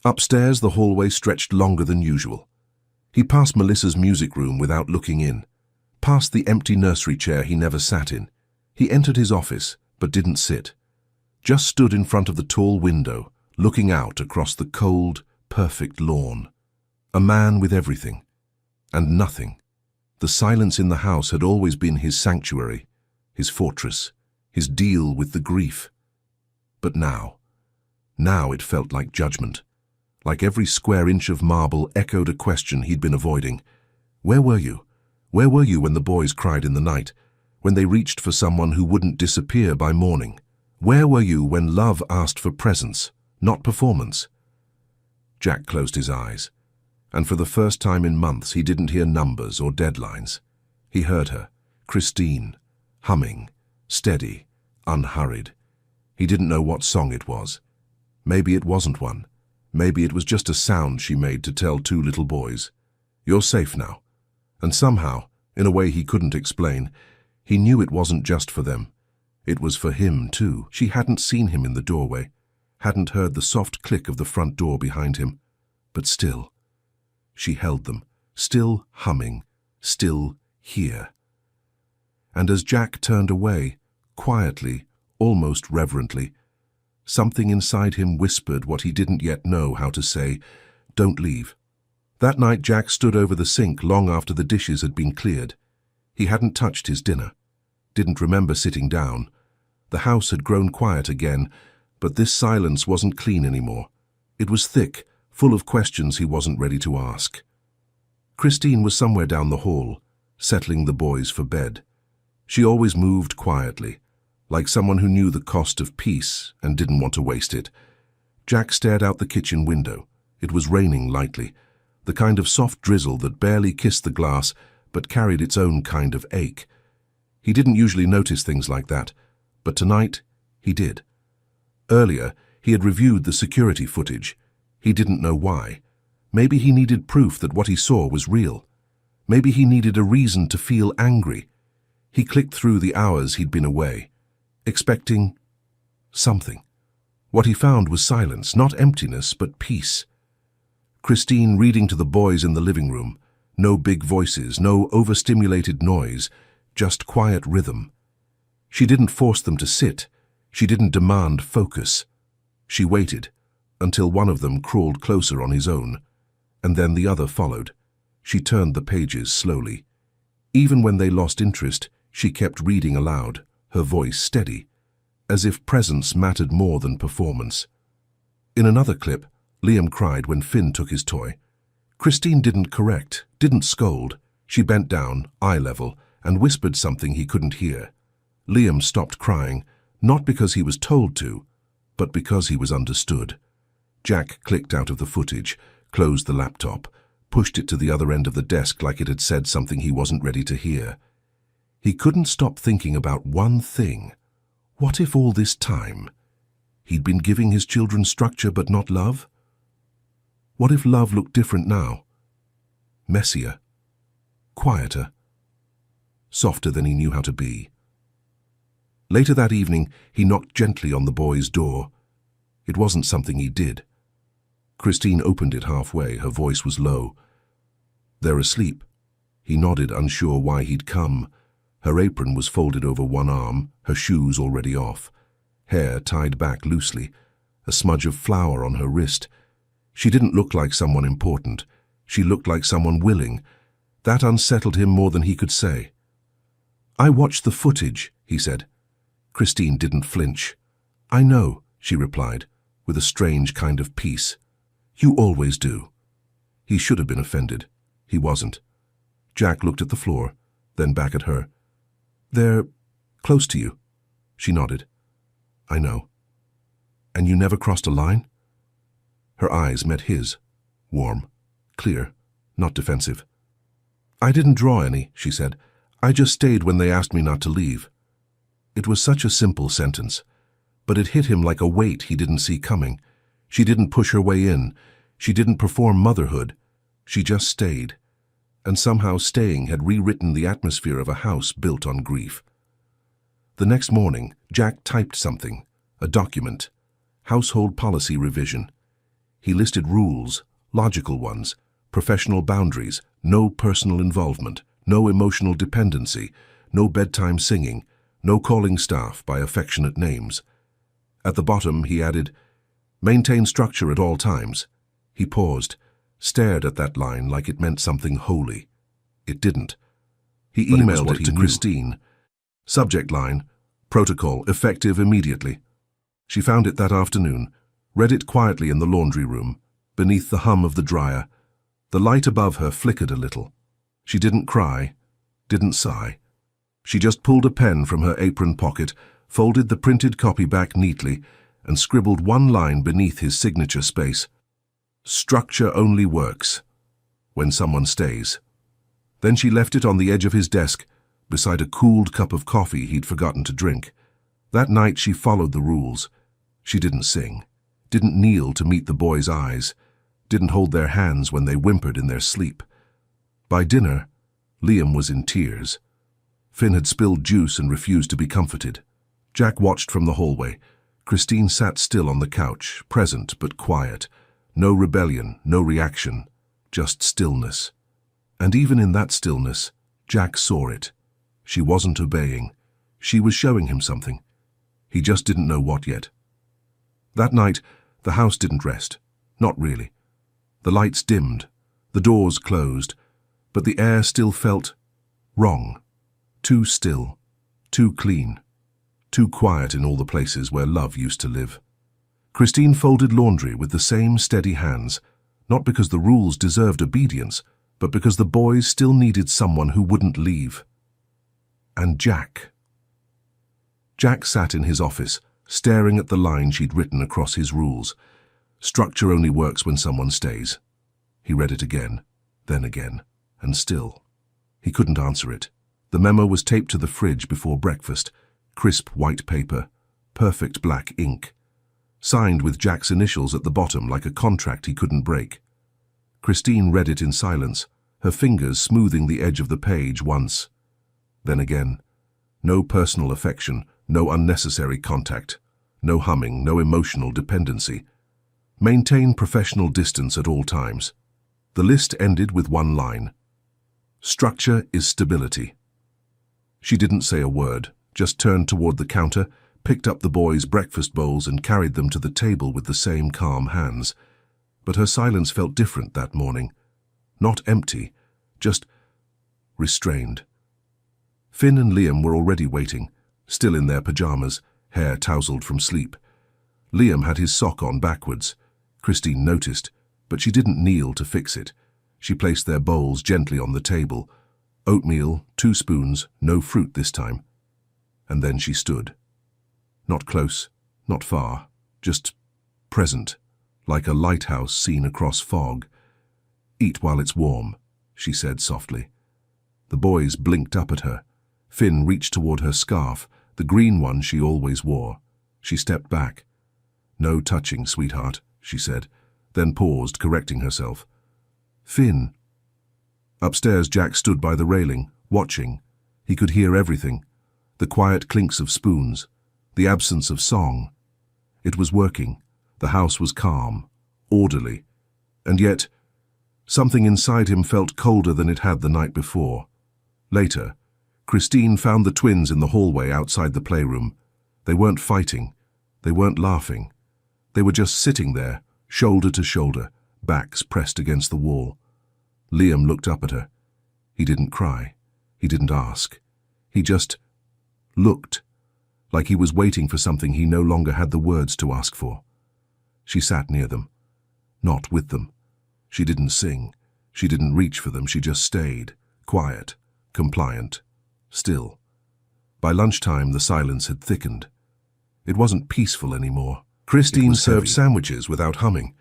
Upstairs, the hallway stretched longer than usual. He passed Melissa's music room without looking in, past the empty nursery chair he never sat in. He entered his office, but didn't sit. Just stood in front of the tall window, looking out across the cold, perfect lawn. A man with everything, and nothing. The silence in the house had always been his sanctuary, his fortress, his deal with the grief. But now it felt like judgment. Like every square inch of marble echoed a question he'd been avoiding. Where were you? Where were you when the boys cried in the night? When they reached for someone who wouldn't disappear by morning? Where were you when love asked for presence, not performance? Jack closed his eyes, and for the first time in months he didn't hear numbers or deadlines. He heard her, Christine, humming, steady, unhurried. He didn't know what song it was. Maybe it wasn't one. Maybe it was just a sound she made to tell two little boys, "You're safe now." And somehow, in a way he couldn't explain, he knew it wasn't just for them. It was for him, too. She hadn't seen him in the doorway, hadn't heard the soft click of the front door behind him. But still, she held them, still humming, still here. And as Jack turned away, quietly, almost reverently, something inside him whispered what he didn't yet know how to say, "Don't leave." That night Jack stood over the sink long after the dishes had been cleared. He hadn't touched his dinner, didn't remember sitting down. The house had grown quiet again, but this silence wasn't clean anymore. It was thick, full of questions he wasn't ready to ask. Christine was somewhere down the hall, settling the boys for bed. She always moved quietly, like someone who knew the cost of peace and didn't want to waste it. Jack stared out the kitchen window. It was raining lightly, the kind of soft drizzle that barely kissed the glass but carried its own kind of ache. He didn't usually notice things like that, but tonight he did. Earlier, he had reviewed the security footage. He didn't know why. Maybe he needed proof that what he saw was real. Maybe he needed a reason to feel angry. He clicked through the hours he'd been away, expecting something. What he found was silence, not emptiness, but peace. Christine reading to the boys in the living room. No big voices, no overstimulated noise, just quiet rhythm. She didn't force them to sit. She didn't demand focus. She waited until one of them crawled closer on his own, and then the other followed. She turned the pages slowly. Even when they lost interest, she kept reading aloud, her voice steady, as if presence mattered more than performance. In another clip, Liam cried when Finn took his toy. Christine didn't correct, didn't scold. She bent down, eye level, and whispered something he couldn't hear. Liam stopped crying, not because he was told to, but because he was understood. Jack clicked out of the footage, closed the laptop, pushed it to the other end of the desk like it had said something he wasn't ready to hear. He couldn't stop thinking about one thing. What if all this time he'd been giving his children structure but not love? What if love looked different now? Messier, quieter, softer than he knew how to be. Later that evening, he knocked gently on the boy's door. It wasn't something he did. Christine opened it halfway. Her voice was low. "They're asleep." He nodded, unsure why he'd come. Her apron was folded over one arm, her shoes already off. Hair tied back loosely, a smudge of flour on her wrist. She didn't look like someone important. She looked like someone willing. That unsettled him more than he could say. "I watched the footage," he said. Christine didn't flinch. "I know," she replied, with a strange kind of peace. "You always do." He should have been offended. He wasn't. Jack looked at the floor, then back at her. "They're close to you." She nodded. "I know." "And you never crossed a line?" Her eyes met his, warm, clear, not defensive. "I didn't draw any," she said. "I just stayed when they asked me not to leave." It was such a simple sentence, but it hit him like a weight he didn't see coming. She didn't push her way in. She didn't perform motherhood. She just stayed. And somehow staying had rewritten the atmosphere of a house built on grief. The next morning, Jack typed something, a document, household policy revision. He listed rules, logical ones, professional boundaries, no personal involvement, no emotional dependency, no bedtime singing, no calling staff by affectionate names. At the bottom, he added, "Maintain structure at all times." He paused, stared at that line like it meant something holy. It didn't. He emailed it to Christine. Subject line, "Protocol, effective immediately." She found it that afternoon, read it quietly in the laundry room, beneath the hum of the dryer. The light above her flickered a little. She didn't cry, didn't sigh. She just pulled a pen from her apron pocket, folded the printed copy back neatly, and scribbled one line beneath his signature space. "Structure only works when someone stays." Then she left it on the edge of his desk, beside a cooled cup of coffee he'd forgotten to drink. That night she followed the rules. She didn't sing, didn't kneel to meet the boys' eyes, didn't hold their hands when they whimpered in their sleep. By dinner, Liam was in tears. Finn had spilled juice and refused to be comforted. Jack watched from the hallway. Christine sat still on the couch, present but quiet. No rebellion, no reaction, just stillness. And even in that stillness, Jack saw it. She wasn't obeying. She was showing him something. He just didn't know what yet. That night, the house didn't rest. Not really. The lights dimmed, the doors closed, but the air still felt wrong. Too still, too clean, too quiet in all the places where love used to live. Christine folded laundry with the same steady hands, not because the rules deserved obedience, but because the boys still needed someone who wouldn't leave. And Jack. Jack sat in his office, staring at the line she'd written across his rules. Structure only works when someone stays. He read it again, then again, and still. He couldn't answer it. The memo was taped to the fridge before breakfast, crisp white paper, perfect black ink, signed with Jack's initials at the bottom like a contract he couldn't break. Christine read it in silence, her fingers smoothing the edge of the page once. Then again. No personal affection, no unnecessary contact, no humming, no emotional dependency. Maintain professional distance at all times. The list ended with one line. Structure is stability. She didn't say a word, just turned toward the counter, picked up the boys' breakfast bowls and carried them to the table with the same calm hands. But her silence felt different that morning. Not empty, just restrained. Finn and Liam were already waiting, still in their pajamas, hair tousled from sleep. Liam had his sock on backwards. Christine noticed, but she didn't kneel to fix it. She placed their bowls gently on the table. Oatmeal, 2 spoons, no fruit this time. And then she stood. Not close, not far, just present, like a lighthouse seen across fog. "Eat while it's warm," she said softly. The boys blinked up at her. Finn reached toward her scarf, the green one she always wore. She stepped back. "No touching, sweetheart," she said, then paused, correcting herself. "Finn." Upstairs, Jack stood by the railing, watching. He could hear everything. The quiet clinks of spoons, the absence of song. It was working. The house was calm, orderly. And yet, something inside him felt colder than it had the night before. Later, Christine found the twins in the hallway outside the playroom. They weren't fighting. They weren't laughing. They were just sitting there, shoulder to shoulder, backs pressed against the wall. Liam looked up at her. He didn't cry. He didn't ask. He just looked, like he was waiting for something he no longer had the words to ask for. She sat near them, not with them. She didn't sing. She didn't reach for them. She just stayed, quiet, compliant, still. By lunchtime, the silence had thickened. It wasn't peaceful anymore. Christine served sandwiches without humming,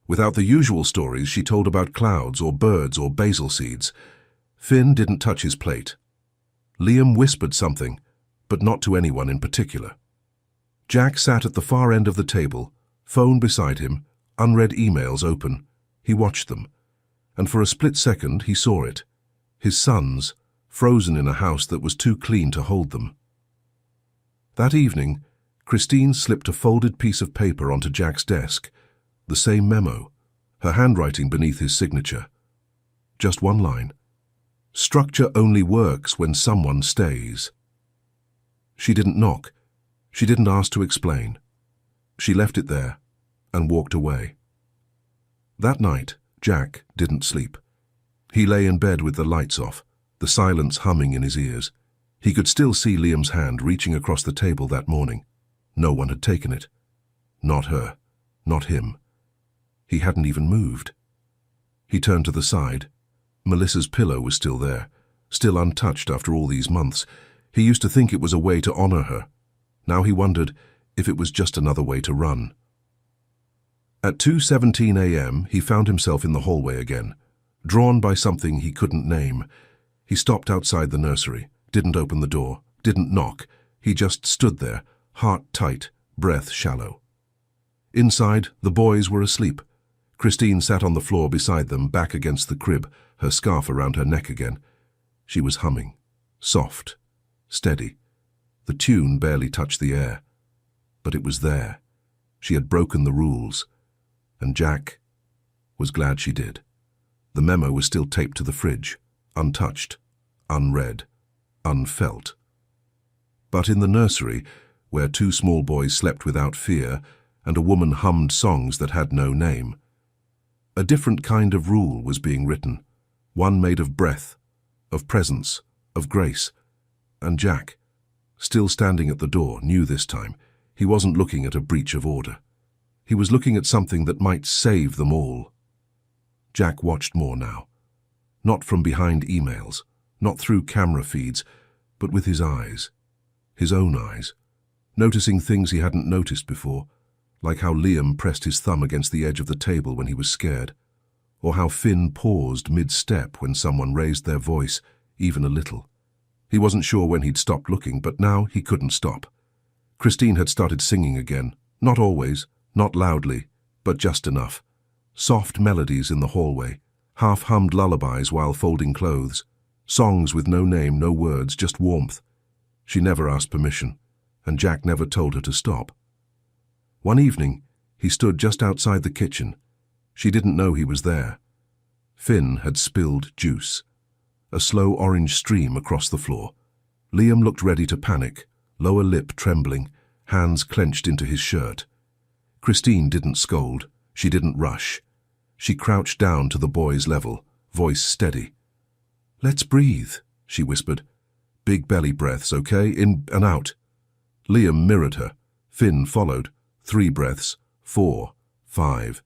without the usual stories she told about clouds or birds or basil seeds. Finn didn't touch his plate. Liam whispered something, but not to anyone in particular. Jack sat at the far end of the table, phone beside him, unread emails open. He watched them, and for a split second he saw it. His sons, frozen in a house that was too clean to hold them. That evening, Christine slipped a folded piece of paper onto Jack's desk, the same memo, her handwriting beneath his signature. Just one line. Structure only works when someone stays. She didn't knock. She didn't ask to explain. She left it there and walked away. That night, Jack didn't sleep. He lay in bed with the lights off, the silence humming in his ears. He could still see Liam's hand reaching across the table that morning. No one had taken it. Not her. Not him. He hadn't even moved. He turned to the side. Melissa's pillow was still there, still untouched after all these months. He used to think it was a way to honor her. Now he wondered if it was just another way to run. At 2:17 a.m., he found himself in the hallway again, drawn by something he couldn't name. He stopped outside the nursery, didn't open the door, didn't knock. He just stood there, heart tight, breath shallow. Inside, the boys were asleep. Christine sat on the floor beside them, back against the crib, her scarf around her neck again. She was humming, soft, steady. The tune barely touched the air. But it was there. She had broken the rules. And Jack was glad she did. The memo was still taped to the fridge, untouched, unread, unfelt. But in the nursery, where two small boys slept without fear and a woman hummed songs that had no name, a different kind of rule was being written, one made of breath, of presence, of grace. And Jack, still standing at the door, knew this time he wasn't looking at a breach of order. He was looking at something that might save them all. Jack watched more now. Not from behind emails, not through camera feeds, but with his eyes, his own eyes, noticing things he hadn't noticed before, like how Liam pressed his thumb against the edge of the table when he was scared, or how Finn paused mid-step when someone raised their voice, even a little. He wasn't sure when he'd stopped looking, but now he couldn't stop. Christine had started singing again, not always, not loudly, but just enough. Soft melodies in the hallway, half-hummed lullabies while folding clothes, songs with no name, no words, just warmth. She never asked permission, and Jack never told her to stop. One evening, he stood just outside the kitchen. She didn't know he was there. Finn had spilled juice, a slow orange stream across the floor. Liam looked ready to panic, lower lip trembling, hands clenched into his shirt. Christine didn't scold. She didn't rush. She crouched down to the boy's level, voice steady. "Let's breathe," she whispered. "Big belly breaths, okay? In and out." Liam mirrored her. Finn followed. 3 breaths, 4, 5.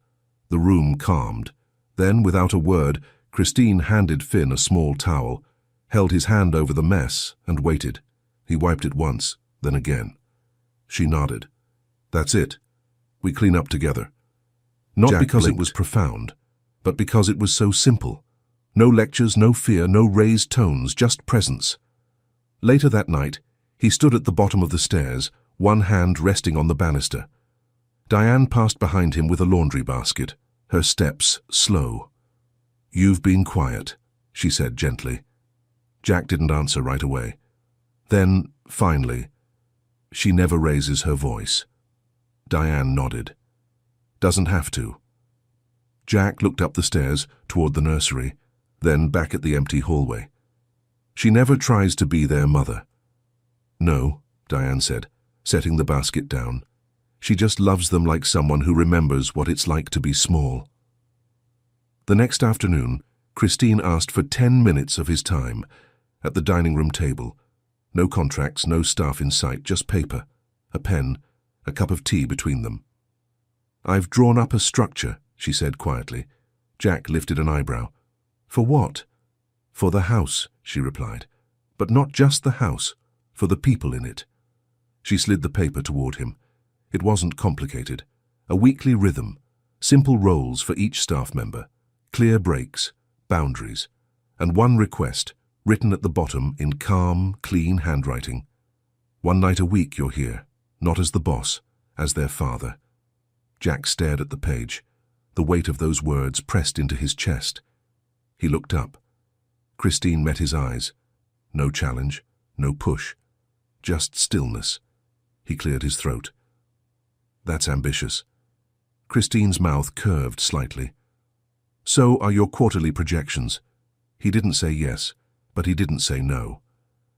The room calmed. Then, without a word, Christine handed Finn a small towel, held his hand over the mess, and waited. He wiped it once, then again. She nodded. "That's it. We clean up together." Not Jack because blinked. It was profound, but because it was so simple. No lectures, no fear, no raised tones, just presence. Later that night, he stood at the bottom of the stairs, one hand resting on the banister. Diane passed behind him with a laundry basket, her steps slow. "You've been quiet," she said gently. Jack didn't answer right away. Then, finally, "She never raises her voice." Diane nodded. "Doesn't have to." Jack looked up the stairs toward the nursery, then back at the empty hallway. She never tries to be their mother. No, Diane said, setting the basket down. She just loves them like someone who remembers what it's like to be small. The next afternoon, Christine asked for 10 minutes of his time at the dining room table. No contracts, no staff in sight, just paper, a pen, a cup of tea between them. "I've drawn up a structure," she said quietly. Jack lifted an eyebrow. "For what?" "For the house," she replied. "But not just the house, for the people in it." She slid the paper toward him. It wasn't complicated. A weekly rhythm, simple roles for each staff member, clear breaks, boundaries, and one request, written at the bottom in calm, clean handwriting. "One night a week you're here, not as the boss, as their father." Jack stared at the page, the weight of those words pressed into his chest. He looked up. Christine met his eyes. No challenge, no push, just stillness. He cleared his throat. "That's ambitious." Christine's mouth curved slightly. "So are your quarterly projections." He didn't say yes, but he didn't say no.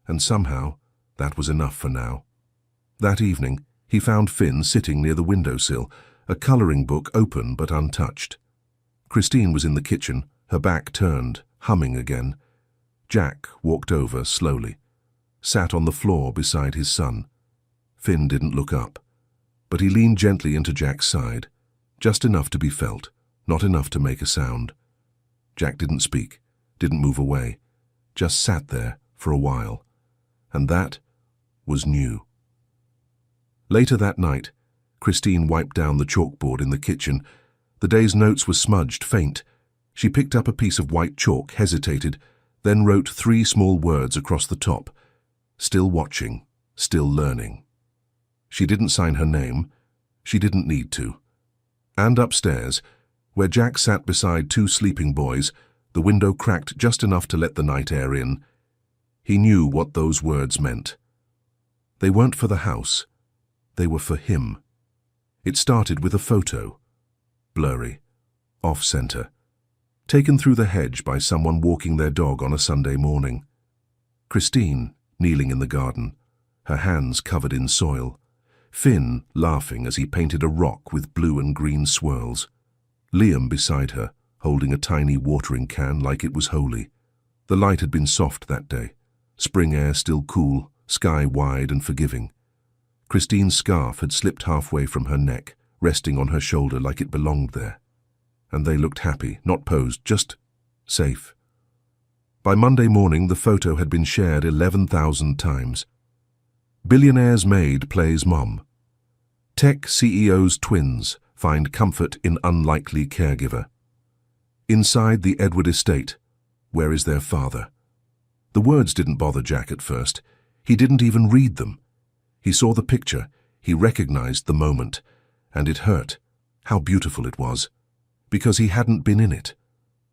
And somehow, that was enough for now. That evening, he found Finn sitting near the windowsill, a coloring book open but untouched. Christine was in the kitchen, her back turned, humming again. Jack walked over slowly, sat on the floor beside his son. Finn didn't look up, but he leaned gently into Jack's side, just enough to be felt, not enough to make a sound. Jack didn't speak, didn't move away, just sat there for a while. And that was new. Later that night, Christine wiped down the chalkboard in the kitchen. The day's notes were smudged, faint. She picked up a piece of white chalk, hesitated, then wrote 3 small words across the top. Still watching, still learning. She didn't sign her name. She didn't need to. And upstairs, where Jack sat beside 2 sleeping boys, the window cracked just enough to let the night air in. He knew what those words meant. They weren't for the house. They were for him. It started with a photo. Blurry. Off-center. Taken through the hedge by someone walking their dog on a Sunday morning. Christine, kneeling in the garden, her hands covered in soil. Finn, laughing as he painted a rock with blue and green swirls. Liam beside her, holding a tiny watering can like it was holy. The light had been soft that day. Spring air still cool, sky wide and forgiving. Christine's scarf had slipped halfway from her neck, resting on her shoulder like it belonged there. And they looked happy, not posed, just safe. By Monday morning, the photo had been shared 11,000 times. Billionaire's Maid plays mom. Tech CEO's twins find comfort in unlikely caregiver. Inside the Edward estate, where is their father? The words didn't bother Jack at first. He didn't even read them. He saw the picture, he recognized the moment, and it hurt. How beautiful it was. Because he hadn't been in it.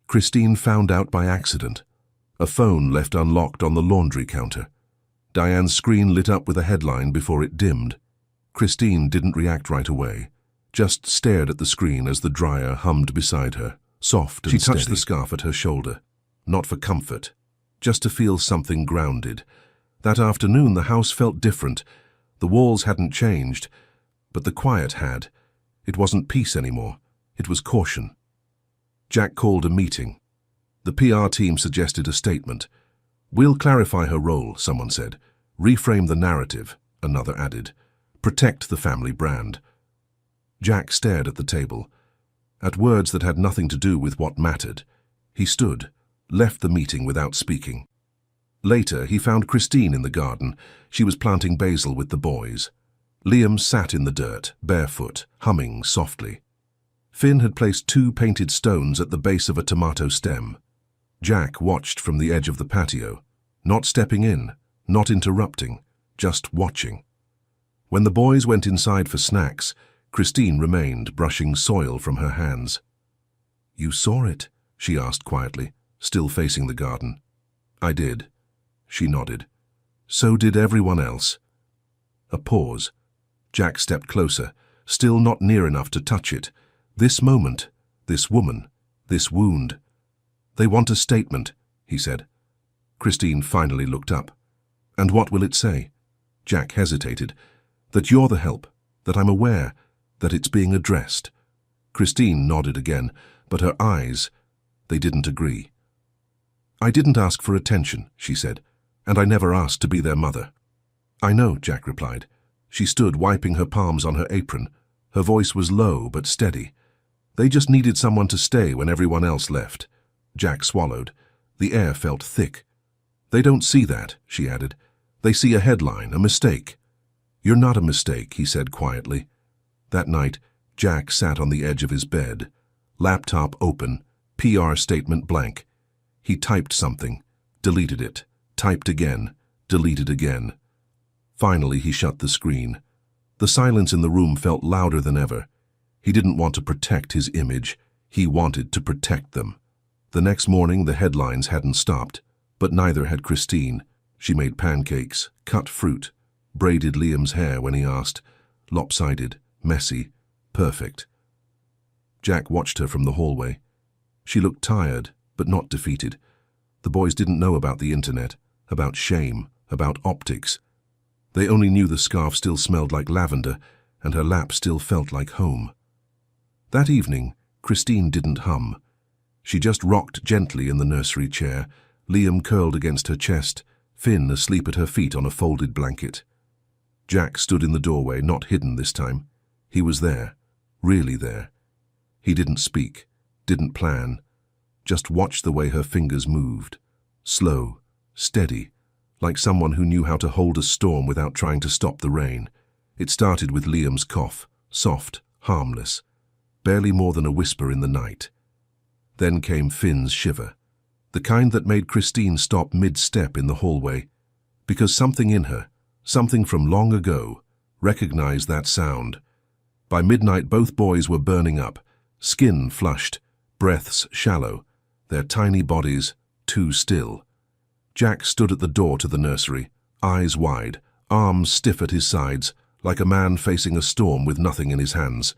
Christine found out by accident. A phone left unlocked on the laundry counter. Diane's screen lit up with a headline before it dimmed. Christine didn't react right away, just stared at the screen as the dryer hummed beside her, soft and steady. She touched the scarf at her shoulder, not for comfort, just to feel something grounded. That afternoon the house felt different. The walls hadn't changed, but the quiet had. It wasn't peace anymore. It was caution. Jack called a meeting. The PR team suggested a statement. "We'll clarify her role," someone said. "Reframe the narrative," another added. "Protect the family brand." Jack stared at the table, at words that had nothing to do with what mattered. He stood, left the meeting without speaking. Later, he found Christine in the garden. She was planting basil with the boys. Liam sat in the dirt, barefoot, humming softly. Finn had placed 2 painted stones at the base of a tomato stem. Jack watched from the edge of the patio, not stepping in, not interrupting, just watching. When the boys went inside for snacks, Christine remained, brushing soil from her hands. "You saw it?" she asked quietly, still facing the garden. "I did." She nodded. "So did everyone else." A pause. Jack stepped closer, still not near enough to touch it. This moment, This woman, this wound. They want a statement, he said. Christine finally looked up. And what will it say? Jack hesitated. That you're the help, that I'm aware, that it's being addressed. Christine nodded again, but her eyes, they didn't agree. I didn't ask for attention, she said, and I never asked to be their mother. I know, Jack replied. She stood wiping her palms on her apron. Her voice was low but steady. They just needed someone to stay when everyone else left. Jack swallowed. The air felt thick. They don't see that, she added. They see a headline, a mistake. You're not a mistake, he said quietly. That night, Jack sat on the edge of his bed. Laptop open, PR statement blank. He typed something, deleted it, typed again, deleted again. Finally, he shut the screen. The silence in the room felt louder than ever. He didn't want to protect his image. He wanted to protect them. The next morning, the headlines hadn't stopped, but neither had Christine. She made pancakes, cut fruit, braided Liam's hair when he asked, lopsided, messy, perfect. Jack watched her from the hallway. She looked tired, but not defeated. The boys didn't know about the internet, about shame, about optics. They only knew the scarf still smelled like lavender, and her lap still felt like home. That evening, Christine didn't hum. She just rocked gently in the nursery chair, Liam curled against her chest, Finn asleep at her feet on a folded blanket. Jack stood in the doorway, not hidden this time. He was there, really there. He didn't speak, didn't plan, just watched the way her fingers moved. Slow, steady, like someone who knew how to hold a storm without trying to stop the rain. It started with Liam's cough, soft, harmless, barely more than a whisper in the night. Then came Finn's shiver, the kind that made Christine stop mid-step in the hallway, because something in her, something from long ago, recognized that sound. By midnight, both boys were burning up, skin flushed, breaths shallow, their tiny bodies too still. Jack stood at the door to the nursery, eyes wide, arms stiff at his sides, like a man facing a storm with nothing in his hands.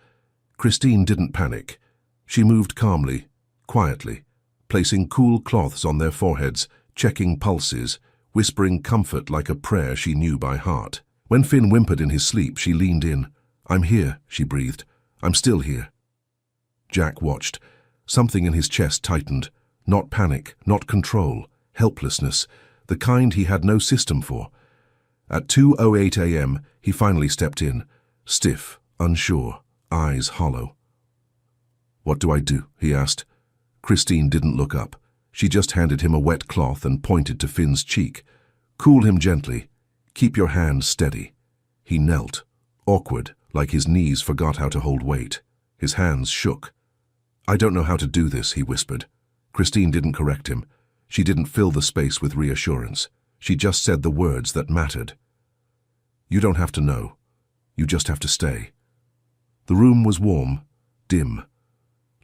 Christine didn't panic. She moved calmly, quietly, placing cool cloths on their foreheads, checking pulses, whispering comfort like a prayer she knew by heart. When Finn whimpered in his sleep, she leaned in. I'm here, she breathed. I'm still here. Jack watched. Something in his chest tightened. Not panic, not control. Helplessness, the kind he had no system for. At 2:08 a.m., he finally stepped in, stiff, unsure, eyes hollow. What do I do? He asked. Christine didn't look up. She just handed him a wet cloth and pointed to Finn's cheek. Cool him gently. Keep your hand steady. He knelt, awkward, like his knees forgot how to hold weight. His hands shook. I don't know how to do this, he whispered. Christine didn't correct him. She didn't fill the space with reassurance. She just said the words that mattered. You don't have to know. You just have to stay. The room was warm, dim.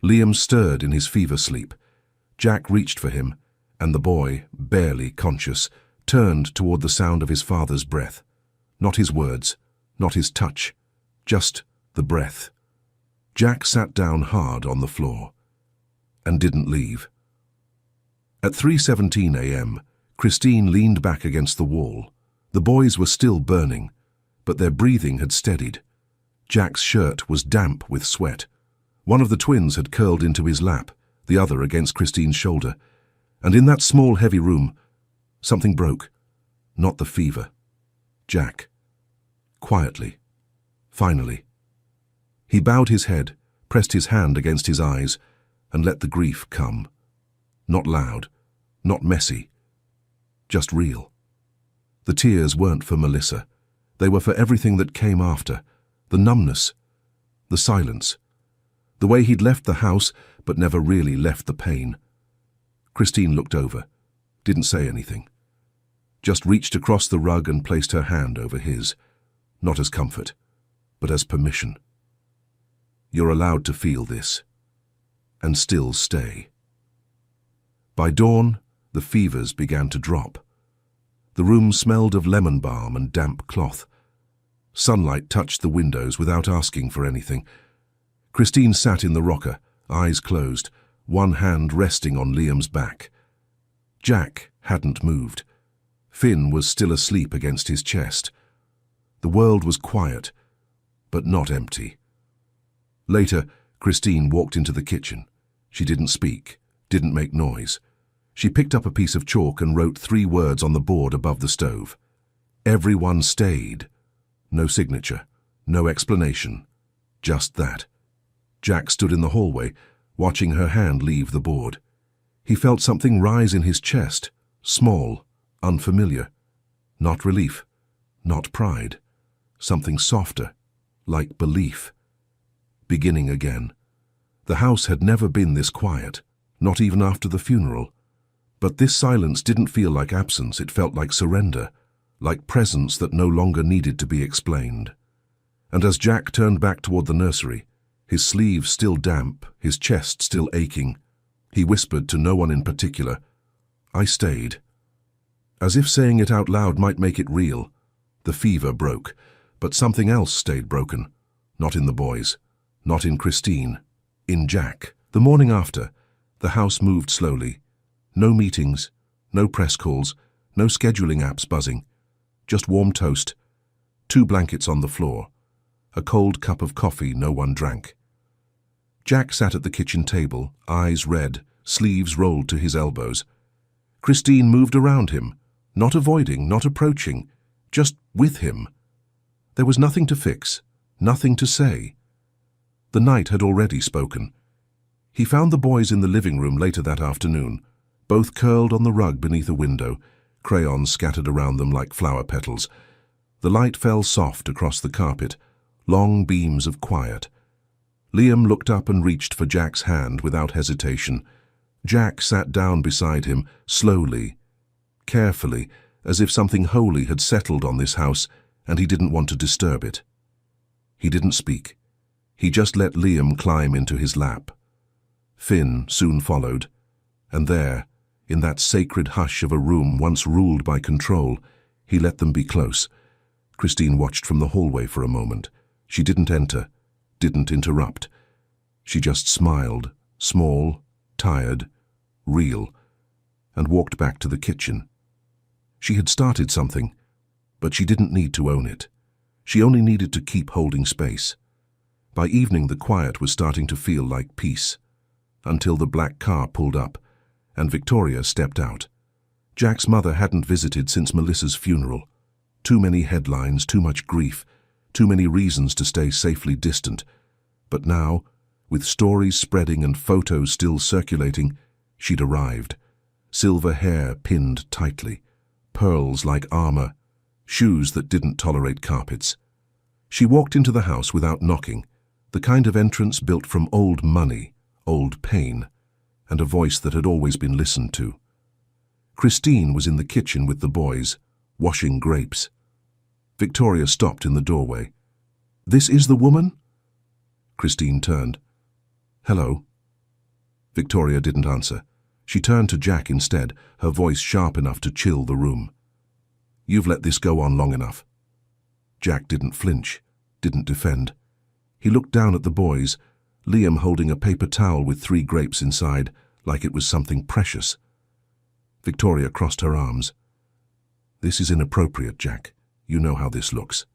Liam stirred in his fever sleep. Jack reached for him, and the boy, barely conscious, turned toward the sound of his father's breath. Not his words, not his touch, just the breath. Jack sat down hard on the floor and didn't leave. At 3:17 a.m., Christine leaned back against the wall. The boys were still burning, but their breathing had steadied. Jack's shirt was damp with sweat. One of the twins had curled into his lap, the other against Christine's shoulder. And in that small, heavy room, something broke. Not the fever. Jack. Quietly. Finally. He bowed his head, pressed his hand against his eyes, and let the grief come. Not loud, not messy, just real. The tears weren't for Melissa. They were for everything that came after. The numbness, the silence, the way he'd left the house but never really left the pain. Christine looked over, didn't say anything. Just reached across the rug and placed her hand over his, not as comfort, but as permission. You're allowed to feel this, and still stay. By dawn, the fevers began to drop. The room smelled of lemon balm and damp cloth. Sunlight touched the windows without asking for anything. Christine sat in the rocker, eyes closed, one hand resting on Liam's back. Jack hadn't moved. Finn was still asleep against his chest. The world was quiet, but not empty. Later, Christine walked into the kitchen. She didn't speak, didn't make noise. She picked up a piece of chalk and wrote 3 words on the board above the stove. Everyone stayed. No signature, no explanation, just that. Jack stood in the hallway, watching her hand leave the board. He felt something rise in his chest, small, unfamiliar. Not relief, not pride. Something softer, like belief. Beginning again. The house had never been this quiet, not even after the funeral. But this silence didn't feel like absence, it felt like surrender, like presence that no longer needed to be explained. And as Jack turned back toward the nursery, his sleeves still damp, his chest still aching, he whispered to no one in particular, "I stayed." As if saying it out loud might make it real. The fever broke, but something else stayed broken. Not in the boys, not in Christine, in Jack. The morning after, the house moved slowly. No meetings, no press calls, no scheduling apps buzzing. Just warm toast, 2 blankets on the floor, a cold cup of coffee no one drank. Jack sat at the kitchen table, eyes red, sleeves rolled to his elbows. Christine moved around him, not avoiding, not approaching, just with him. There was nothing to fix, nothing to say. The night had already spoken. He found the boys in the living room later that afternoon, both curled on the rug beneath a window, crayons scattered around them like flower petals. The light fell soft across the carpet, long beams of quiet. Liam looked up and reached for Jack's hand without hesitation. Jack sat down beside him, slowly, carefully, as if something holy had settled on this house and he didn't want to disturb it. He didn't speak. He just let Liam climb into his lap. Finn soon followed, and there, in that sacred hush of a room once ruled by control, he let them be close. Christine watched from the hallway for a moment. She didn't enter, didn't interrupt. She just smiled, small, tired, real, and walked back to the kitchen. She had started something, but she didn't need to own it. She only needed to keep holding space. By evening, the quiet was starting to feel like peace, until the black car pulled up, and Victoria stepped out. Jack's mother hadn't visited since Melissa's funeral. Too many headlines, too much grief, too many reasons to stay safely distant. But now, with stories spreading and photos still circulating, she'd arrived. Silver hair pinned tightly, pearls like armor, shoes that didn't tolerate carpets. She walked into the house without knocking, the kind of entrance built from old money, old pain, and a voice that had always been listened to. Christine was in the kitchen with the boys, washing grapes. Victoria stopped in the doorway. "This is the woman?" Christine turned. "Hello." Victoria didn't answer. She turned to Jack instead, her voice sharp enough to chill the room. "You've let this go on long enough." Jack didn't flinch, didn't defend. He looked down at the boys, Liam holding a paper towel with 3 grapes inside, like it was something precious. Victoria crossed her arms. "This is inappropriate, Jack. You know how this looks."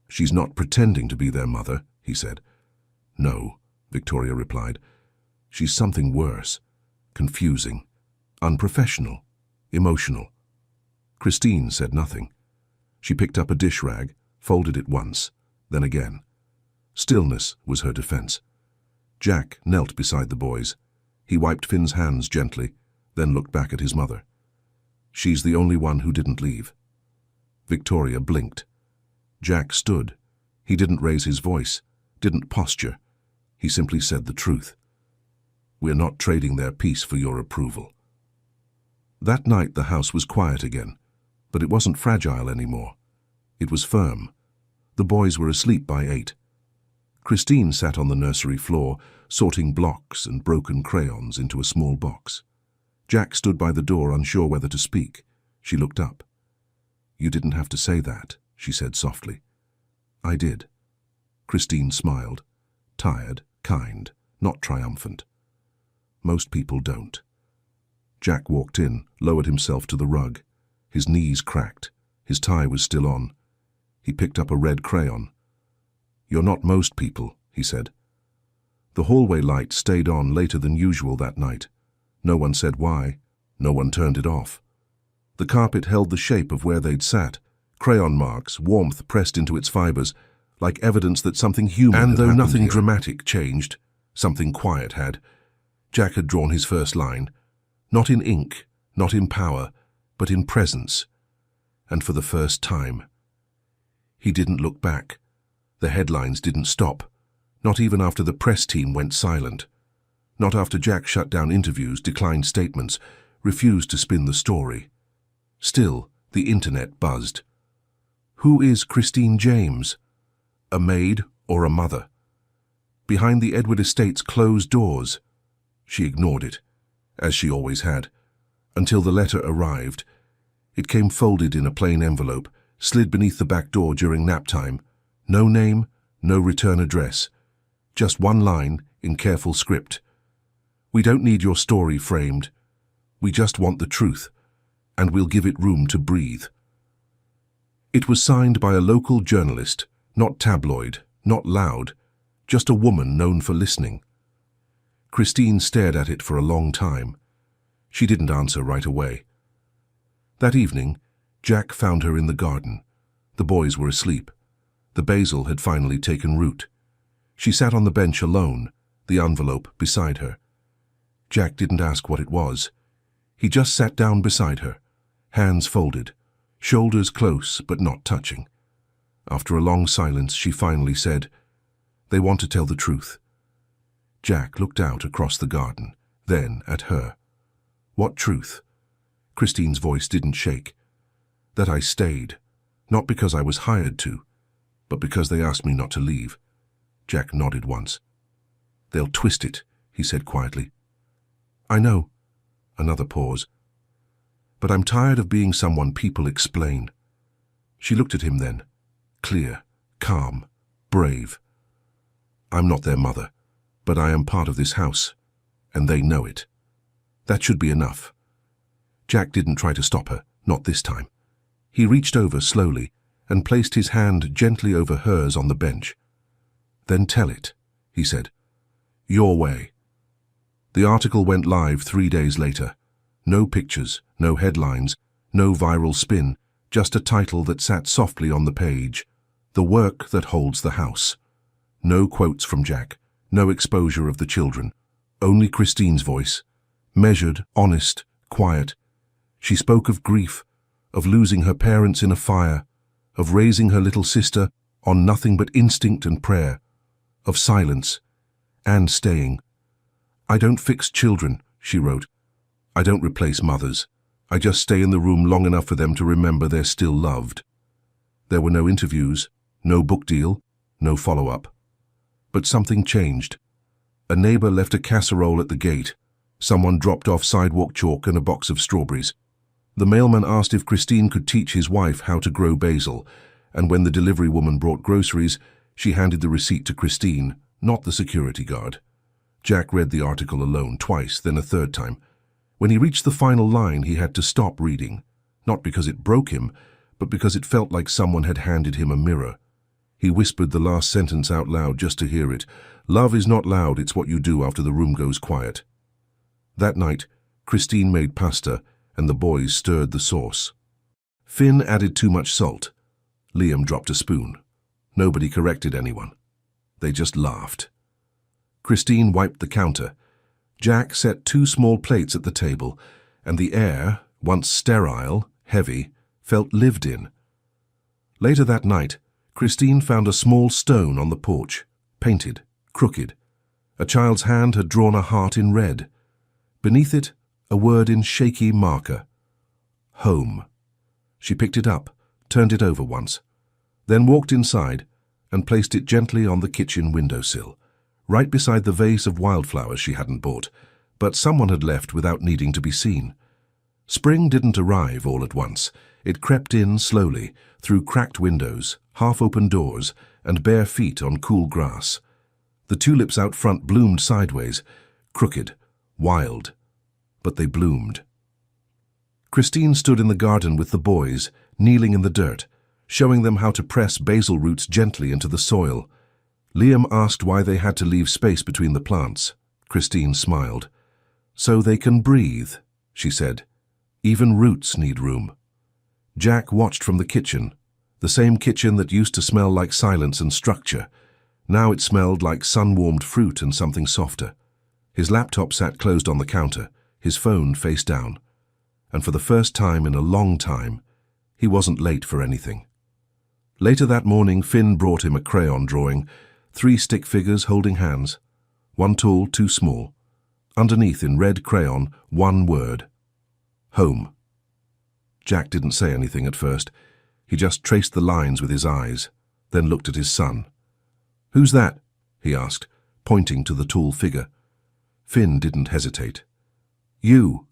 "She's not pretending to be their mother," he said. "No," Victoria replied. "She's something worse. Confusing, unprofessional, emotional." Christine said nothing. She picked up a dish rag, folded it once, then again. Stillness was her defense. Jack knelt beside the boys. He wiped Finn's hands gently, then looked back at his mother. "She's the only one who didn't leave." Victoria blinked. Jack stood. He didn't raise his voice, didn't posture. He simply said the truth. "We're not trading their peace for your approval." That night the house was quiet again, but it wasn't fragile anymore. It was firm. The boys were asleep by 8. Christine sat on the nursery floor, sorting blocks and broken crayons into a small box. Jack stood by the door, unsure whether to speak. She looked up. "You didn't have to say that," she said softly. "I did." Christine smiled. Tired, kind, not triumphant. Most people don't. Jack walked in, lowered himself to the rug. His knees cracked. His tie was still on. He picked up a red crayon. "You're not most people," he said. The hallway light stayed on later than usual that night. No one said why. No one turned it off. The carpet held the shape of where they'd sat, crayon marks, warmth pressed into its fibers, like evidence that something human had happened. And though nothing dramatic changed, something quiet had. Jack had drawn his first line, not in ink, not in power, but in presence. And for the first time. He didn't look back. The headlines didn't stop, not even after the press team went silent. Not after Jack shut down interviews, declined statements, refused to spin the story. Still, the internet buzzed. Who is Christine James? A maid or a mother? Behind the Edward estate's closed doors. She ignored it, as she always had, until the letter arrived. It came folded in a plain envelope, slid beneath the back door during nap time. No name, no return address. Just one line in careful script. "We don't need your story framed. We just want the truth, and we'll give it room to breathe." It was signed by a local journalist, not tabloid, not loud, just a woman known for listening. Christine stared at it for a long time. She didn't answer right away. That evening, Jack found her in the garden. The boys were asleep. The basil had finally taken root. She sat on the bench alone, the envelope beside her. Jack didn't ask what it was. He just sat down beside her, hands folded, shoulders close but not touching. After a long silence, she finally said, "They want to tell the truth." Jack looked out across the garden, then at her. "What truth?" Christine's voice didn't shake. "That I stayed, not because I was hired to, but because they asked me not to leave." Jack nodded once. "They'll twist it," he said quietly. "I know." Another pause. "But I'm tired of being someone people explain." She looked at him then, clear, calm, brave. "I'm not their mother, but I am part of this house, and they know it. That should be enough." Jack didn't try to stop her, not this time. He reached over slowly and placed his hand gently over hers on the bench. "Then tell it," he said. "Your way." The article went live 3 days later. No pictures, no headlines, no viral spin, just a title that sat softly on the page. "The work that holds the house." No quotes from Jack, no exposure of the children, only Christine's voice, measured, honest, quiet. She spoke of grief, of losing her parents in a fire, of raising her little sister on nothing but instinct and prayer, of silence, and staying. "I don't fix children," she wrote. "I don't replace mothers. I just stay in the room long enough for them to remember they're still loved." There were no interviews, no book deal, no follow-up. But something changed. A neighbor left a casserole at the gate. Someone dropped off sidewalk chalk and a box of strawberries. The mailman asked if Christine could teach his wife how to grow basil, and when the delivery woman brought groceries, she handed the receipt to Christine, not the security guard. Jack read the article alone, twice, then a third time. When he reached the final line, he had to stop reading, not because it broke him, but because it felt like someone had handed him a mirror. He whispered the last sentence out loud just to hear it. "Love is not loud, it's what you do after the room goes quiet." That night, Christine made pasta, and the boys stirred the sauce. Finn added too much salt. Liam dropped a spoon. Nobody corrected anyone. They just laughed. Christine wiped the counter. Jack set 2 small plates at the table, and the air, once sterile, heavy, felt lived in. Later that night, Christine found a small stone on the porch, painted, crooked. A child's hand had drawn a heart in red. Beneath it, a word in shaky marker. Home. She picked it up, turned it over once, then walked inside and placed it gently on the kitchen windowsill, right beside the vase of wildflowers she hadn't bought, but someone had left without needing to be seen. Spring didn't arrive all at once. It crept in slowly, through cracked windows, half-open doors, and bare feet on cool grass. The tulips out front bloomed sideways, crooked, wild, but they bloomed. Christine stood in the garden with the boys, kneeling in the dirt, showing them how to press basil roots gently into the soil. Liam asked why they had to leave space between the plants. Christine smiled. "So they can breathe," she said. "Even roots need room." Jack watched from the kitchen, the same kitchen that used to smell like silence and structure. Now it smelled like sun-warmed fruit and something softer. His laptop sat closed on the counter, his phone face down. And for the first time in a long time, he wasn't late for anything. Later that morning, Finn brought him a crayon drawing, 3 stick figures holding hands, one tall, 2 small. Underneath in red crayon, 1 word: home. Jack didn't say anything at first. He just traced the lines with his eyes, then looked at his son. "Who's that?" he asked, pointing to the tall figure. Finn didn't hesitate. "You."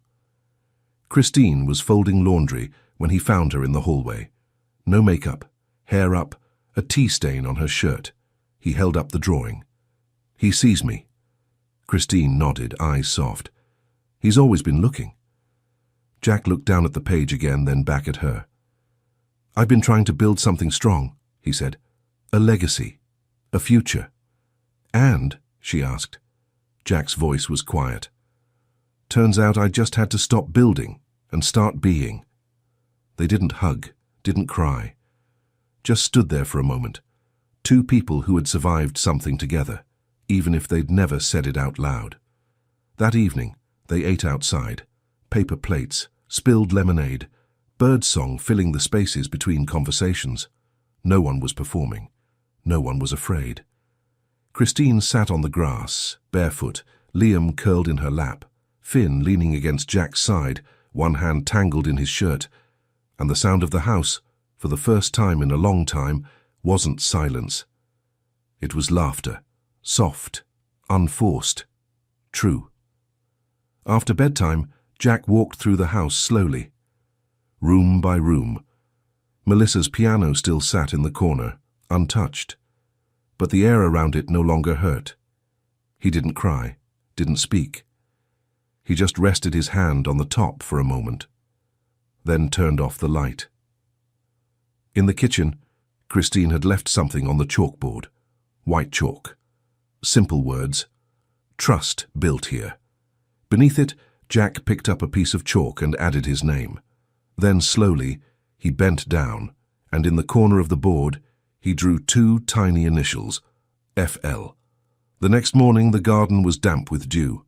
Christine was folding laundry when he found her in the hallway. No makeup, hair up, a tea stain on her shirt. He held up the drawing. "He sees me." Christine nodded, eyes soft. "He's always been looking." Jack looked down at the page again, then back at her. "I've been trying to build something strong," he said. "A legacy. A future." "And?" she asked. Jack's voice was quiet. "Turns out I just had to stop building and start being." They didn't hug, didn't cry. Just stood there for a moment. 2 people who had survived something together, even if they'd never said it out loud. That evening, they ate outside. Paper plates, spilled lemonade, birdsong filling the spaces between conversations. No one was performing. No one was afraid. Christine sat on the grass, barefoot, Liam curled in her lap, Finn leaning against Jack's side, one hand tangled in his shirt, and the sound of the house, for the first time in a long time, wasn't silence. It was laughter, soft, unforced, true. After bedtime, Jack walked through the house slowly, room by room. Melissa's piano still sat in the corner, untouched, but the air around it no longer hurt. He didn't cry, didn't speak. He just rested his hand on the top for a moment, then turned off the light. In the kitchen, Christine had left something on the chalkboard, white chalk. Simple words: "Trust built here." Beneath it, Jack picked up a piece of chalk and added his name. Then slowly, he bent down, and in the corner of the board, he drew 2 tiny initials, FL. The next morning, the garden was damp with dew.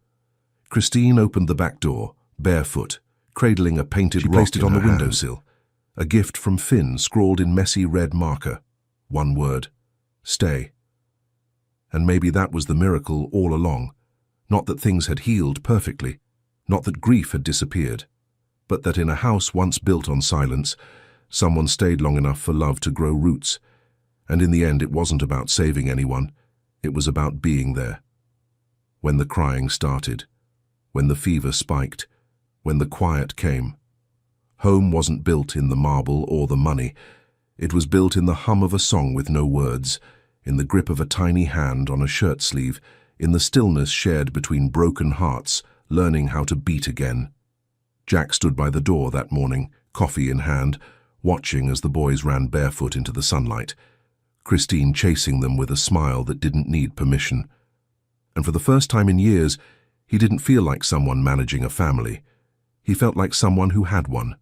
Christine opened the back door, barefoot, cradling a painted rock. She placed it on the windowsill. A gift from Finn scrawled in messy red marker. 1 word: stay. And maybe that was the miracle all along. Not that things had healed perfectly, not that grief had disappeared, but that in a house once built on silence, someone stayed long enough for love to grow roots. And in the end, it wasn't about saving anyone. It was about being there. When the crying started, when the fever spiked, when the quiet came. Home wasn't built in the marble or the money. It was built in the hum of a song with no words, in the grip of a tiny hand on a shirt sleeve, in the stillness shared between broken hearts, learning how to beat again. Jack stood by the door that morning, coffee in hand, watching as the boys ran barefoot into the sunlight, Christine chasing them with a smile that didn't need permission. And for the first time in years, he didn't feel like someone managing a family. He felt like someone who had one.